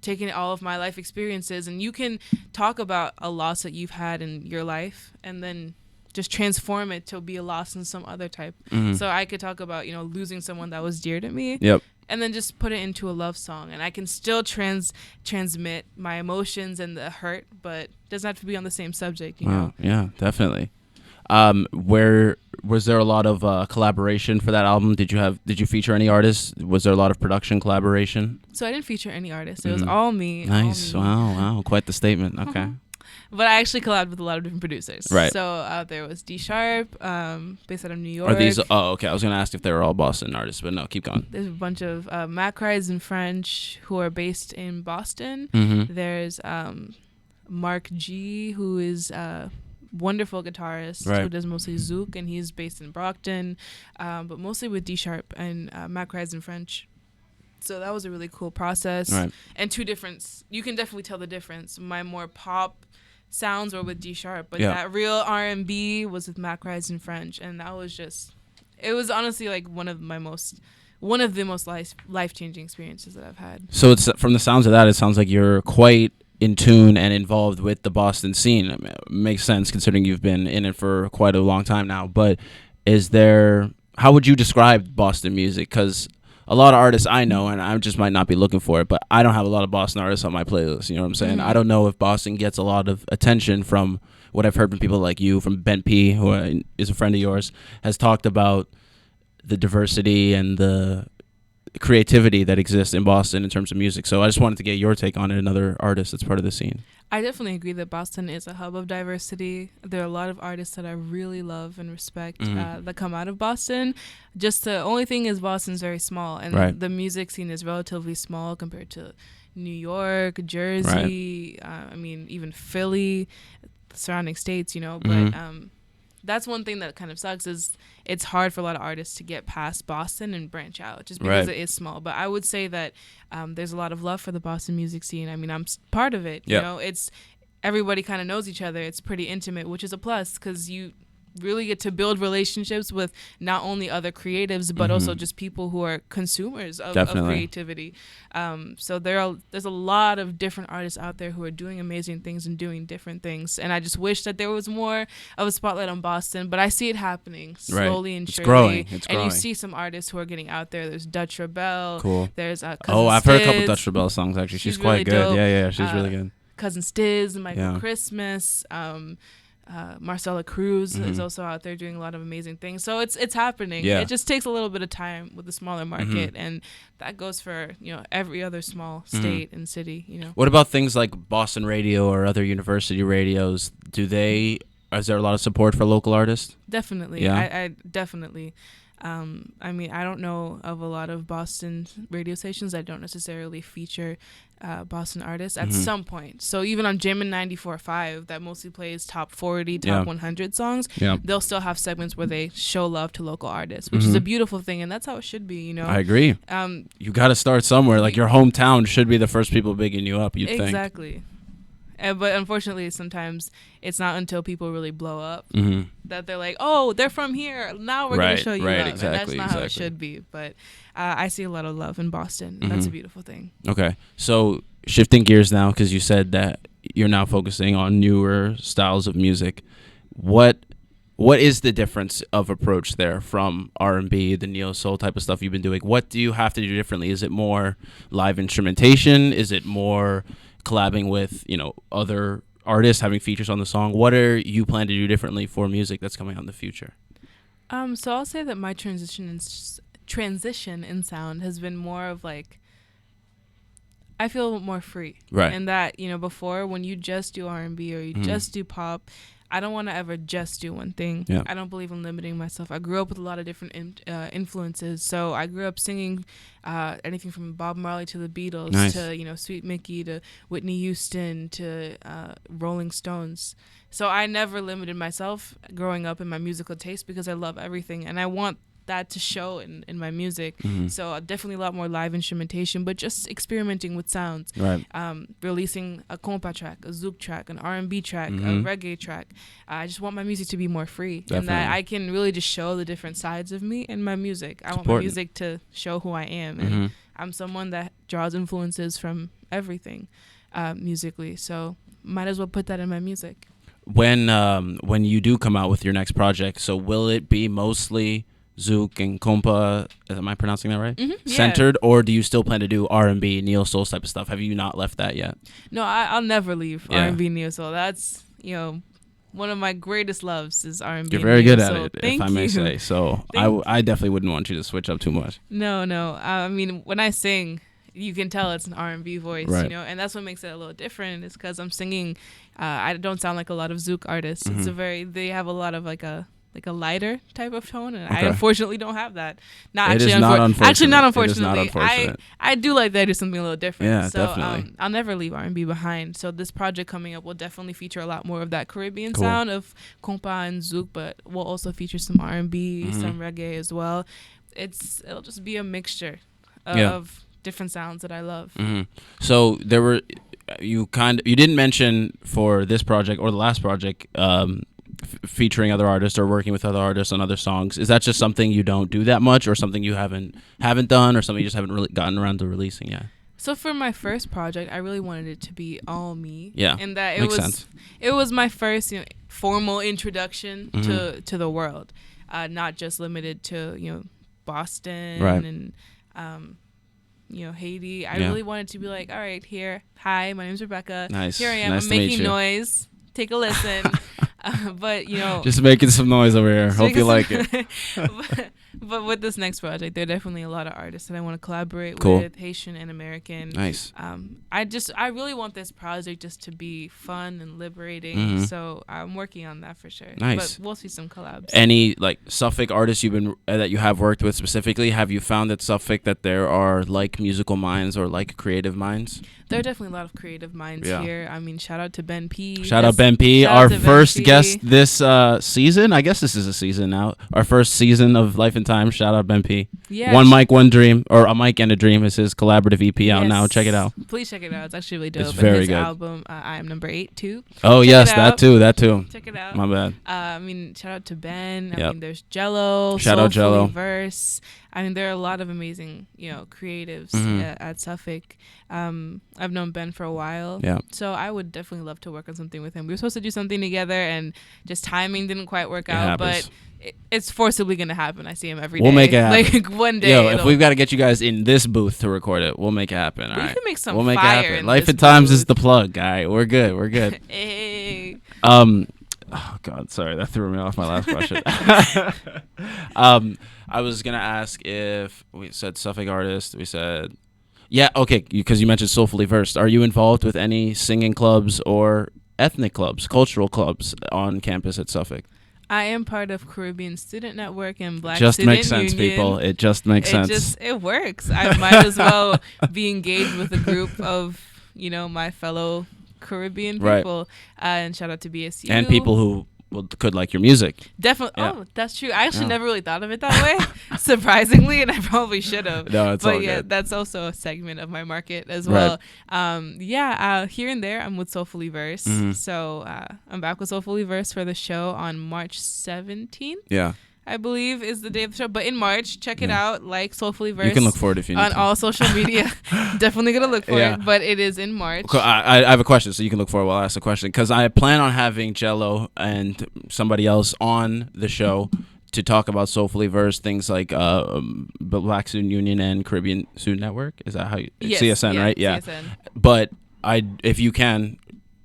taking all of my life experiences. And you can talk about a loss that you've had in your life, and then just transform it to be a loss in some other type. So I could talk about, losing someone that was dear to me. Yep. And then just put it into a love song, and I can still transmit my emotions and the hurt, but it doesn't have to be on the same subject, you know? Yeah, definitely. Where was there a lot of collaboration for that album? Did you feature any artists? Was there a lot of production collaboration? So I didn't feature any artists. It was all me. Nice. All me. Wow. Quite the statement. Okay. But I actually collabed with a lot of different producers. Right. So there was D Sharp, based out of New York. Are these? Oh, okay. I was gonna ask if they were all Boston artists, but no. Keep going. There's a bunch of Matt Cries in French who are based in Boston. There's Mark G, who is a wonderful guitarist who does mostly zouk, and he's based in Brockton, but mostly with D Sharp and Matt Cries in French. So that was a really cool process. Right. And two different. You can definitely tell the difference. My more pop sounds were with D Sharp, but that real R&B was with Matt Cries in French, and that was just, it was honestly like one of one of the most life-changing experiences that I've had. So it's from the sounds of that, it sounds like you're quite in tune and involved with the Boston scene. I mean, it makes sense considering you've been in it for quite a long time now. But how would you describe Boston music? Because a lot of artists I know, and I just might not be looking for it, but I don't have a lot of Boston artists on my playlist. You know what I'm saying? I don't know if Boston gets a lot of attention from what I've heard from people like you, from Ben P, who is a friend of yours, has talked about the diversity and the creativity that exists in Boston in terms of music. So I just wanted to get your take on it, another artist that's part of the scene. I definitely agree that Boston is a hub of diversity. There are a lot of artists that I really love and respect that come out of Boston. Just the only thing is Boston's very small, and the music scene is relatively small compared to New York, Jersey, I mean, even Philly, the surrounding states, you know. But that's one thing that kind of sucks is it's hard for a lot of artists to get past Boston and branch out just because it is small. But I would say that there's a lot of love for the Boston music scene. I mean, I'm part of it. You know, it's everybody kind of knows each other. It's pretty intimate, which is a plus because you really get to build relationships with not only other creatives but also just people who are consumers of creativity. So there's a lot of different artists out there who are doing amazing things and doing different things, and I just wish that there was more of a spotlight on Boston, but I see it happening slowly and surely. It's growing. You see some artists who are getting out there. There's Dutch Rebel. Cool. There's I've heard a couple Dutch Rebel songs actually. She's quite really good. Yeah, she's really good. Cousin Stiz, Michael Christmas, Marcella Cruz is also out there doing a lot of amazing things. So it's happening. It just takes a little bit of time with the smaller market, and that goes for every other small state and city. What about things like Boston radio or other university radios? Is there a lot of support for local artists? Definitely. I definitely. I mean, I don't know of a lot of Boston radio stations that don't necessarily feature Boston artists at some point. So even on Jammin' 94.5, that mostly plays top 40, top 100 songs, they'll still have segments where they show love to local artists, which is a beautiful thing, and that's how it should be, I agree. You got to start somewhere. Like, your hometown should be the first people bigging you up, you'd think. Exactly. But unfortunately, sometimes it's not until people really blow up that they're like, oh, they're from here. Now we're going to show you love. Exactly, and that's not how it should be. But I see a lot of love in Boston. That's a beautiful thing. Okay. So shifting gears now, because you said that you're now focusing on newer styles of music. What is the difference of approach there from R&B, the neo-soul type of stuff you've been doing? What do you have to do differently? Is it more live instrumentation? Is it more collabing with other artists, having features on the song? What are you planning to do differently for music that's coming out in the future? So I'll say that my transition in sound has been more of like, I feel more free, and that before, when you just do R&B or you just do pop, I don't want to ever just do one thing. I don't believe in limiting myself. I grew up with a lot of different influences. So I grew up singing anything from Bob Marley to the Beatles to Sweet Mickey to Whitney Houston to Rolling Stones. So I never limited myself growing up in my musical taste because I love everything, and I want that to show in my music. So definitely a lot more live instrumentation, but just experimenting with sounds. Releasing a Kompa track, a Zouk track, an R&B track, a reggae track. I just want my music to be more free, and that I can really just show the different sides of me in my music. I want my music to show who I am, and I'm someone that draws influences from everything musically, so might as well put that in my music. When you do come out with your next project, so will it be mostly Zouk and Kompa, am I pronouncing that right? Centered, or do you still plan to do R&B, neo soul type of stuff? Have you not left that yet? No, I'll never leave R&B, neo soul. That's one of my greatest loves is R&B. You're very good at it, if I may say. So I definitely wouldn't want you to switch up too much. No. I mean, when I sing, you can tell it's an R&B voice, and that's what makes it a little different. Is because I'm singing. I don't sound like a lot of Zouk artists. It's they have a lot of like a lighter type of tone, and I unfortunately don't have that. Actually, not unfortunately. I do like that I do something a little different. Yeah, so, definitely. I'll never leave R&B behind. So this project coming up will definitely feature a lot more of that Caribbean sound of Kompa and Zouk, but we'll also feature some R&B, some reggae as well. It'll just be a mixture of different sounds that I love. So there were you didn't mention for this project or the last project featuring other artists or working with other artists on other songs. Is that just something you don't do that much, or something you haven't done, or something you just haven't really gotten around to releasing yet? So for my first project, I really wanted it to be all me. Yeah, and that makes sense. It was my first formal introduction to the world, not just limited to Boston and Haiti. I really wanted to be like, all right, hi, my name's Rebecca. Nice. Here I am. Nice I'm to meet making you. noise. Take a listen. But just making some noise over here. Hope you like it. But with this next project, there are definitely a lot of artists that I want to collaborate Cool. with, Haitian and American. Nice. I really want this project just to be fun and liberating. So I'm working on that for sure. Nice. But we'll see some collabs. Any like Suffolk artists that you have worked with specifically? Have you found at Suffolk that there are like musical minds or like creative minds? There are definitely a lot of creative minds here. I mean, shout out to Ben P. Shout out Ben P, our first guest this season. I guess this is a season now. Our first season of Life and Tymes. Shout out Ben P. Yeah. One Mic, One Dream, or A Mic and a Dream is his collaborative EP out now. Check it out. Please check it out. It's actually really dope. It's very his good. album, I Am Number 8 too. Oh yes, that too. Check it out. My bad. I mean, shout out to Ben. I mean, there's Jello. Shout out Jello. Verse. I mean, there are a lot of amazing, creatives at Suffolk. I've known Ben for a while. Yeah. So I would definitely love to work on something with him. We were supposed to do something together, and just timing didn't quite work out. Happens. But it's forcibly gonna happen. I see him every day. We'll make it happen. Like one day. Yo, if we've got to get you guys in this booth to record it, we'll make it happen. All right. We can make some We'll make fire it happen. in Life this and Tymes booth. is the plug, guy. We're good. We're good. Hey. Oh God, sorry, that threw me off my last question. I was gonna ask if we said Suffolk artist. We said, yeah, okay, because you mentioned Soulfully Versed. Are you involved with any singing clubs or ethnic clubs, cultural clubs on campus at Suffolk? I am part of Caribbean Student Network and Black Just Student makes sense, Union. people. It just makes sense. It works. I might as well be engaged with a group of my fellow Caribbean people. And shout out to BSU and people who could like your music. Definitely. Yeah. Oh, that's true. I actually never really thought of it that way, surprisingly, and I probably should have. No, it's all But yeah, good. that's also a segment of my market as well. Here and there, I'm with Soulfully Verse. So I'm back with Soulfully Verse for the show on March 17th. Yeah. I believe is the day of the show. But in March, check it out. Like Soulfully Verse. You can look for it if you need on to. all social media. Definitely gonna look for it. But it is in March. Cool. I have a question, so you can look for it while I ask the question. Because I plan on having Jello and somebody else on the show to talk about Soulfully Verse, things like Black Student Union and Caribbean Student Network. Is that how you? Yes, CSN, right? Yeah. CSN. But if you can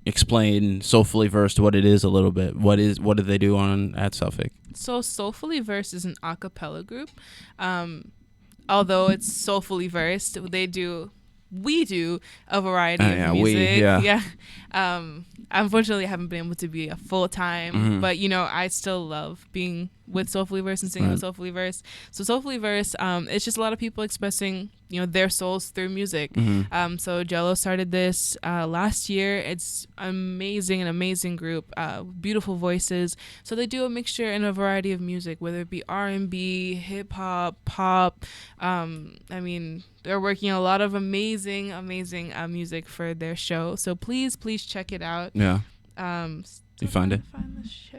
explain Soulfully Versed, what it is a little bit. What do they do at Suffolk? So Soulfully Versed is an a cappella group. Although it's Soulfully Versed, we do a variety of music. Unfortunately, I haven't been able to be a full-time, but I still love being with Soulfully Verse and singing with Soulfully Verse. So Soulfully Verse, it's just a lot of people expressing their souls through music. So Jello started this last year. It's an amazing group, beautiful voices. So they do a mixture and a variety of music, whether it be R&B, hip hop, pop. They're working on a lot of amazing music for their show. So please check it out. Yeah. You find it? Find the show.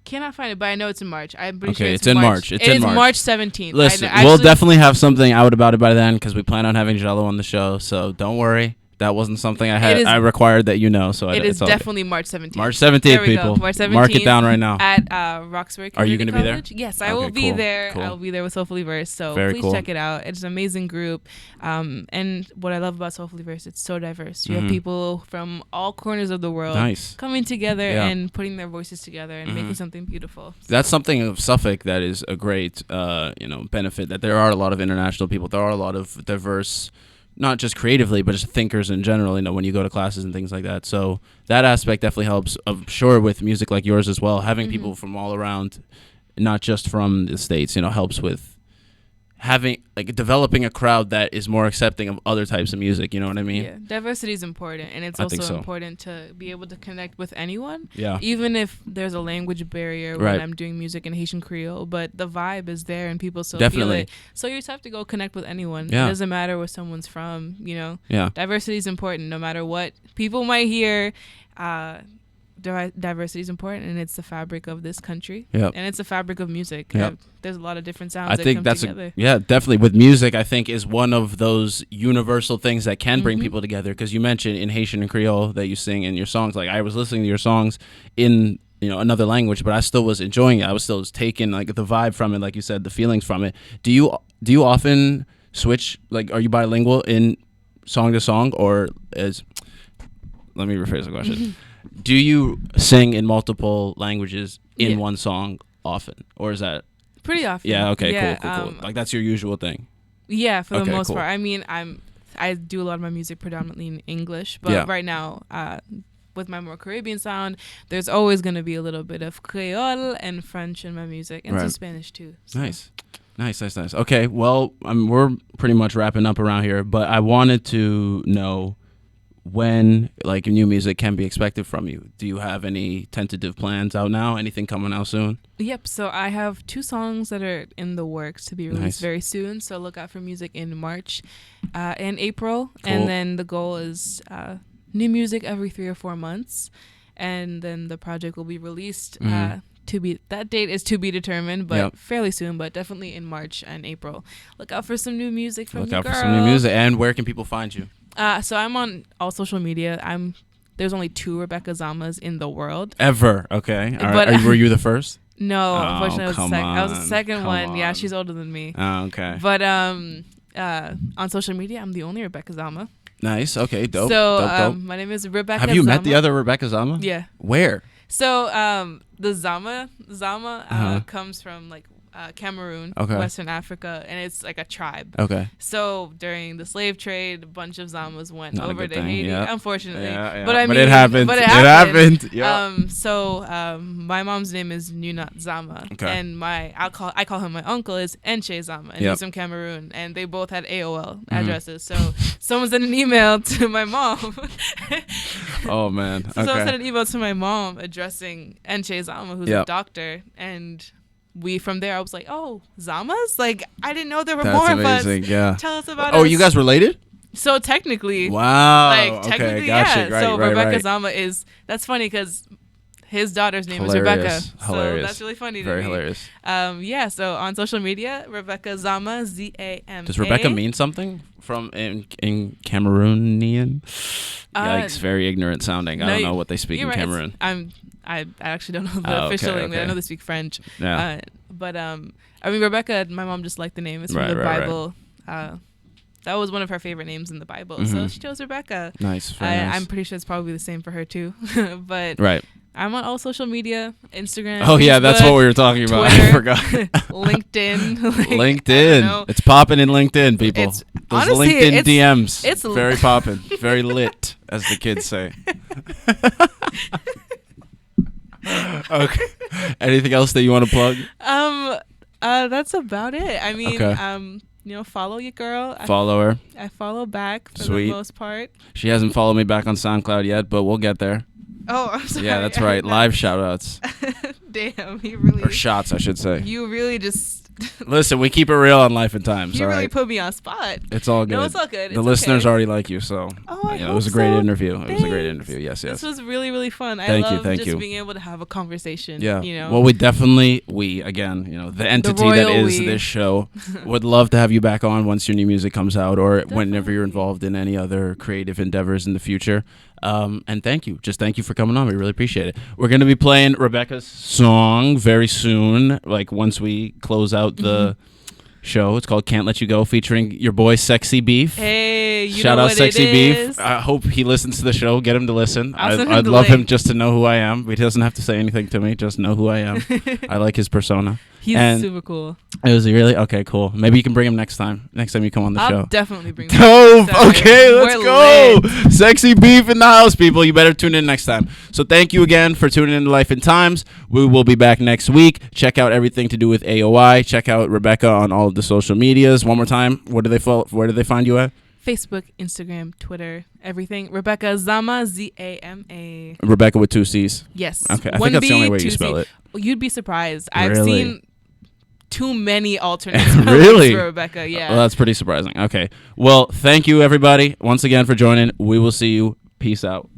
Cannot find it, but I know it's in March. I'm pretty sure it's in March. It is March 17th. Listen, we'll definitely have something out about it by then because we plan on having Jello on the show. So don't worry. That wasn't something I required that So it is definitely March 17th. March 17th, people. March 17th. Mark it down right now. At Roxbury Community Are you going to be there? Yes, I will be cool. there. Cool. I will be there with Soulfully Verse. So Very please cool. check it out. It's an amazing group. And what I love about Soulfully Verse, it's so diverse. You have people from all corners of the world coming together and putting their voices together and making something beautiful. So. That's something of Suffolk that is a great benefit, that there are a lot of international people. There are a lot of diverse, not just creatively, but just thinkers in general, when you go to classes and things like that. So that aspect definitely helps, I'm sure, with music like yours as well. Having people from all around, not just from the States, helps with developing a crowd that is more accepting of other types of music. You know what I mean? Yeah, diversity is important, and it's also important to be able to connect with anyone. Yeah. Even if there's a language barrier when I'm doing music in Haitian Creole, but the vibe is there and people still feel it. So you just have to go connect with anyone. Yeah. It doesn't matter where someone's from. Yeah. Diversity is important, no matter what people might hear. diversity is important, and it's the fabric of this country. Yep. And it's the fabric of music. Yep. There's a lot of different sounds. I that think come that's together. definitely with music. I think is one of those universal things that can bring people together. Because you mentioned in Haitian and Creole that you sing in your songs. Like I was listening to your songs in another language, but I still was enjoying it. I was still taking like the vibe from it, like you said, the feelings from it. Do you often switch? Like, are you bilingual in song to song, or as? Let me rephrase the question. Do you sing in multiple languages in one song often, or is that pretty often? Yeah. Okay. Cool. Like that's your usual thing. Yeah, for the most part. I mean, I do a lot of my music predominantly in English, but right now, with my more Caribbean sound, there's always going to be a little bit of Creole and French in my music, and some Spanish too. So. Nice. Okay, well, we're pretty much wrapping up around here, but I wanted to know when like new music can be expected from you. Do you have any tentative plans out now? Anything coming out soon? Yep. So I have 2 songs that are in the works to be released very soon. So look out for music in March and April. Cool. And then the goal is new music every 3 or 4 months. And then the project will be released. That date is to be determined, but fairly soon, but definitely in March and April. Look out for some new music from for some new music. And where can people find you? So I'm on all social media. There's only 2 Rebecca Zamas in the world. Ever. Okay. But were you the first? No, unfortunately I was the second one. Yeah, she's older than me. Oh, okay. But on social media, I'm the only Rebecca Zama. Nice. Okay, dope. So dope. My name is Rebecca Have you Zama. met the other Rebecca Zama? Yeah. Where? So the Zama comes from like Cameroon, Western Africa, and it's like a tribe. Okay. So during the slave trade, a bunch of Zamas went over to Haiti, unfortunately. But I mean, it happened. It happened. Yep. So my mom's name is Nunat Zama, and I call him my uncle is Enche Zama, and he's from Cameroon, and they both had AOL addresses. So someone sent an email to my mom. Oh man. So someone sent an email to my mom addressing Enche Zama, who's a doctor, and from there I was like, oh, Zamas? Like, I didn't know there were more of us. Yeah. Tell us about us. Oh, you guys related? So technically. Wow. Like, technically, gotcha. Right, so right, Rebecca Zama that's funny because his daughter's name is Rebecca. So that's really funny to me. Very hilarious. So on social media, Rebecca Zama, Zama. Does Rebecca mean something from in Cameroonian? Yikes, very ignorant sounding. I don't know what they speak in Cameroon. I actually don't know the official language. I know they speak French. Yeah. But I mean, Rebecca, my mom just liked the name. It's from the Bible. That was one of her favorite names in the Bible. So she chose Rebecca. Nice. I'm pretty sure it's probably the same for her too. But I'm on all social media, Instagram. Oh, Facebook, yeah, that's what we were talking about. Twitter, I forgot. LinkedIn. LinkedIn. It's popping in LinkedIn, people. Honestly, LinkedIn DMs. It's very popping. Very lit, as the kids say. Okay. Anything else that you want to plug? That's about it. I mean, follow your girl. Follow her. I follow back for the most part. She hasn't followed me back on SoundCloud yet, but we'll get there. Oh, I'm sorry. Yeah, that's right. Live shout-outs. Damn, he really... Or shots, I should say. You really just... Listen, we keep it real on Life and Tymes. You really put me on spot. It's all good. No, it's all good. The listeners already like you, so it was a great interview. Thanks. It was a great interview. Yes. This was really, really fun. Thank I you. love being able to have a conversation. Yeah. Well, we again, the entity that is this show, would love to have you back on once your new music comes out, or whenever you're involved in any other creative endeavors in the future. And thank you. Just thank you for coming on. We really appreciate it. We're going to be playing Rebecca's song very soon, like once we close out the show. It's called Can't Let You Go, featuring your boy Sexy Beef. Hey, shout out Sexy Beef. I hope he listens to the show. Get him to listen. I'd love him just to know who I am. He doesn't have to say anything to me. Just know who I am. I like his persona. He's super cool. Is he really? Okay, cool. Maybe you can bring him next time. Next time you come on the show. I'll definitely bring him. Dope. Okay, let's go. Lit. Sexy Beef in the house, people. You better tune in next time. So thank you again for tuning in to Life and Tymes. We will be back next week. Check out everything to do with AOI. Check out Rebecca on all of the social medias. One more time. Where do they find you at? Facebook, Instagram, Twitter, everything. Rebecca Zama, Zama. Rebecca with 2 C's. Yes. Okay. I think that's the only way you spell it. You'd be surprised. Really? I've seen too many alternate spellings really? for Rebecca. Yeah. Well, that's pretty surprising. Okay. Well, thank you everybody once again for joining. We will see you. Peace out.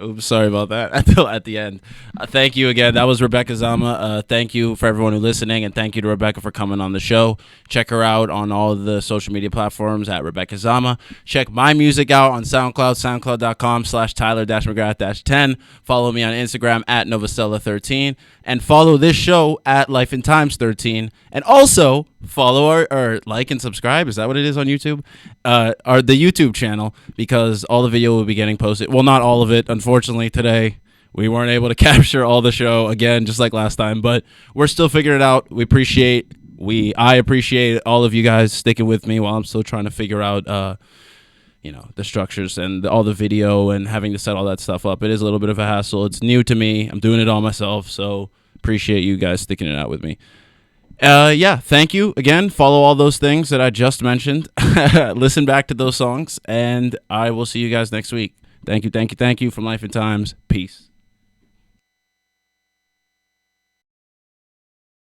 Oops, sorry about that. Until at the end. Thank you again. That was Rebecca Zama. Thank you for everyone who's listening, and thank you to Rebecca for coming on the show. Check her out on all of the social media platforms at Rebecca Zama. Check my music out on SoundCloud, soundcloud.com/Tyler-McGrath-10. Follow me on Instagram at Novastella13, and follow this show at Life and Tymes 13. And also follow or like and subscribe. Is that what it is on YouTube? The YouTube channel, because all the video will be getting posted. Well, not all of it. Unfortunately, today we weren't able to capture all the show again, just like last time, but we're still figuring it out. I appreciate all of you guys sticking with me while I'm still trying to figure out, the structures and all the video and having to set all that stuff up. It is a little bit of a hassle. It's new to me. I'm doing it all myself, so appreciate you guys sticking it out with me. Thank you again. Follow all those things that I just mentioned. Listen back to those songs, and I will see you guys next week. Thank you from Life and Tymes. Peace.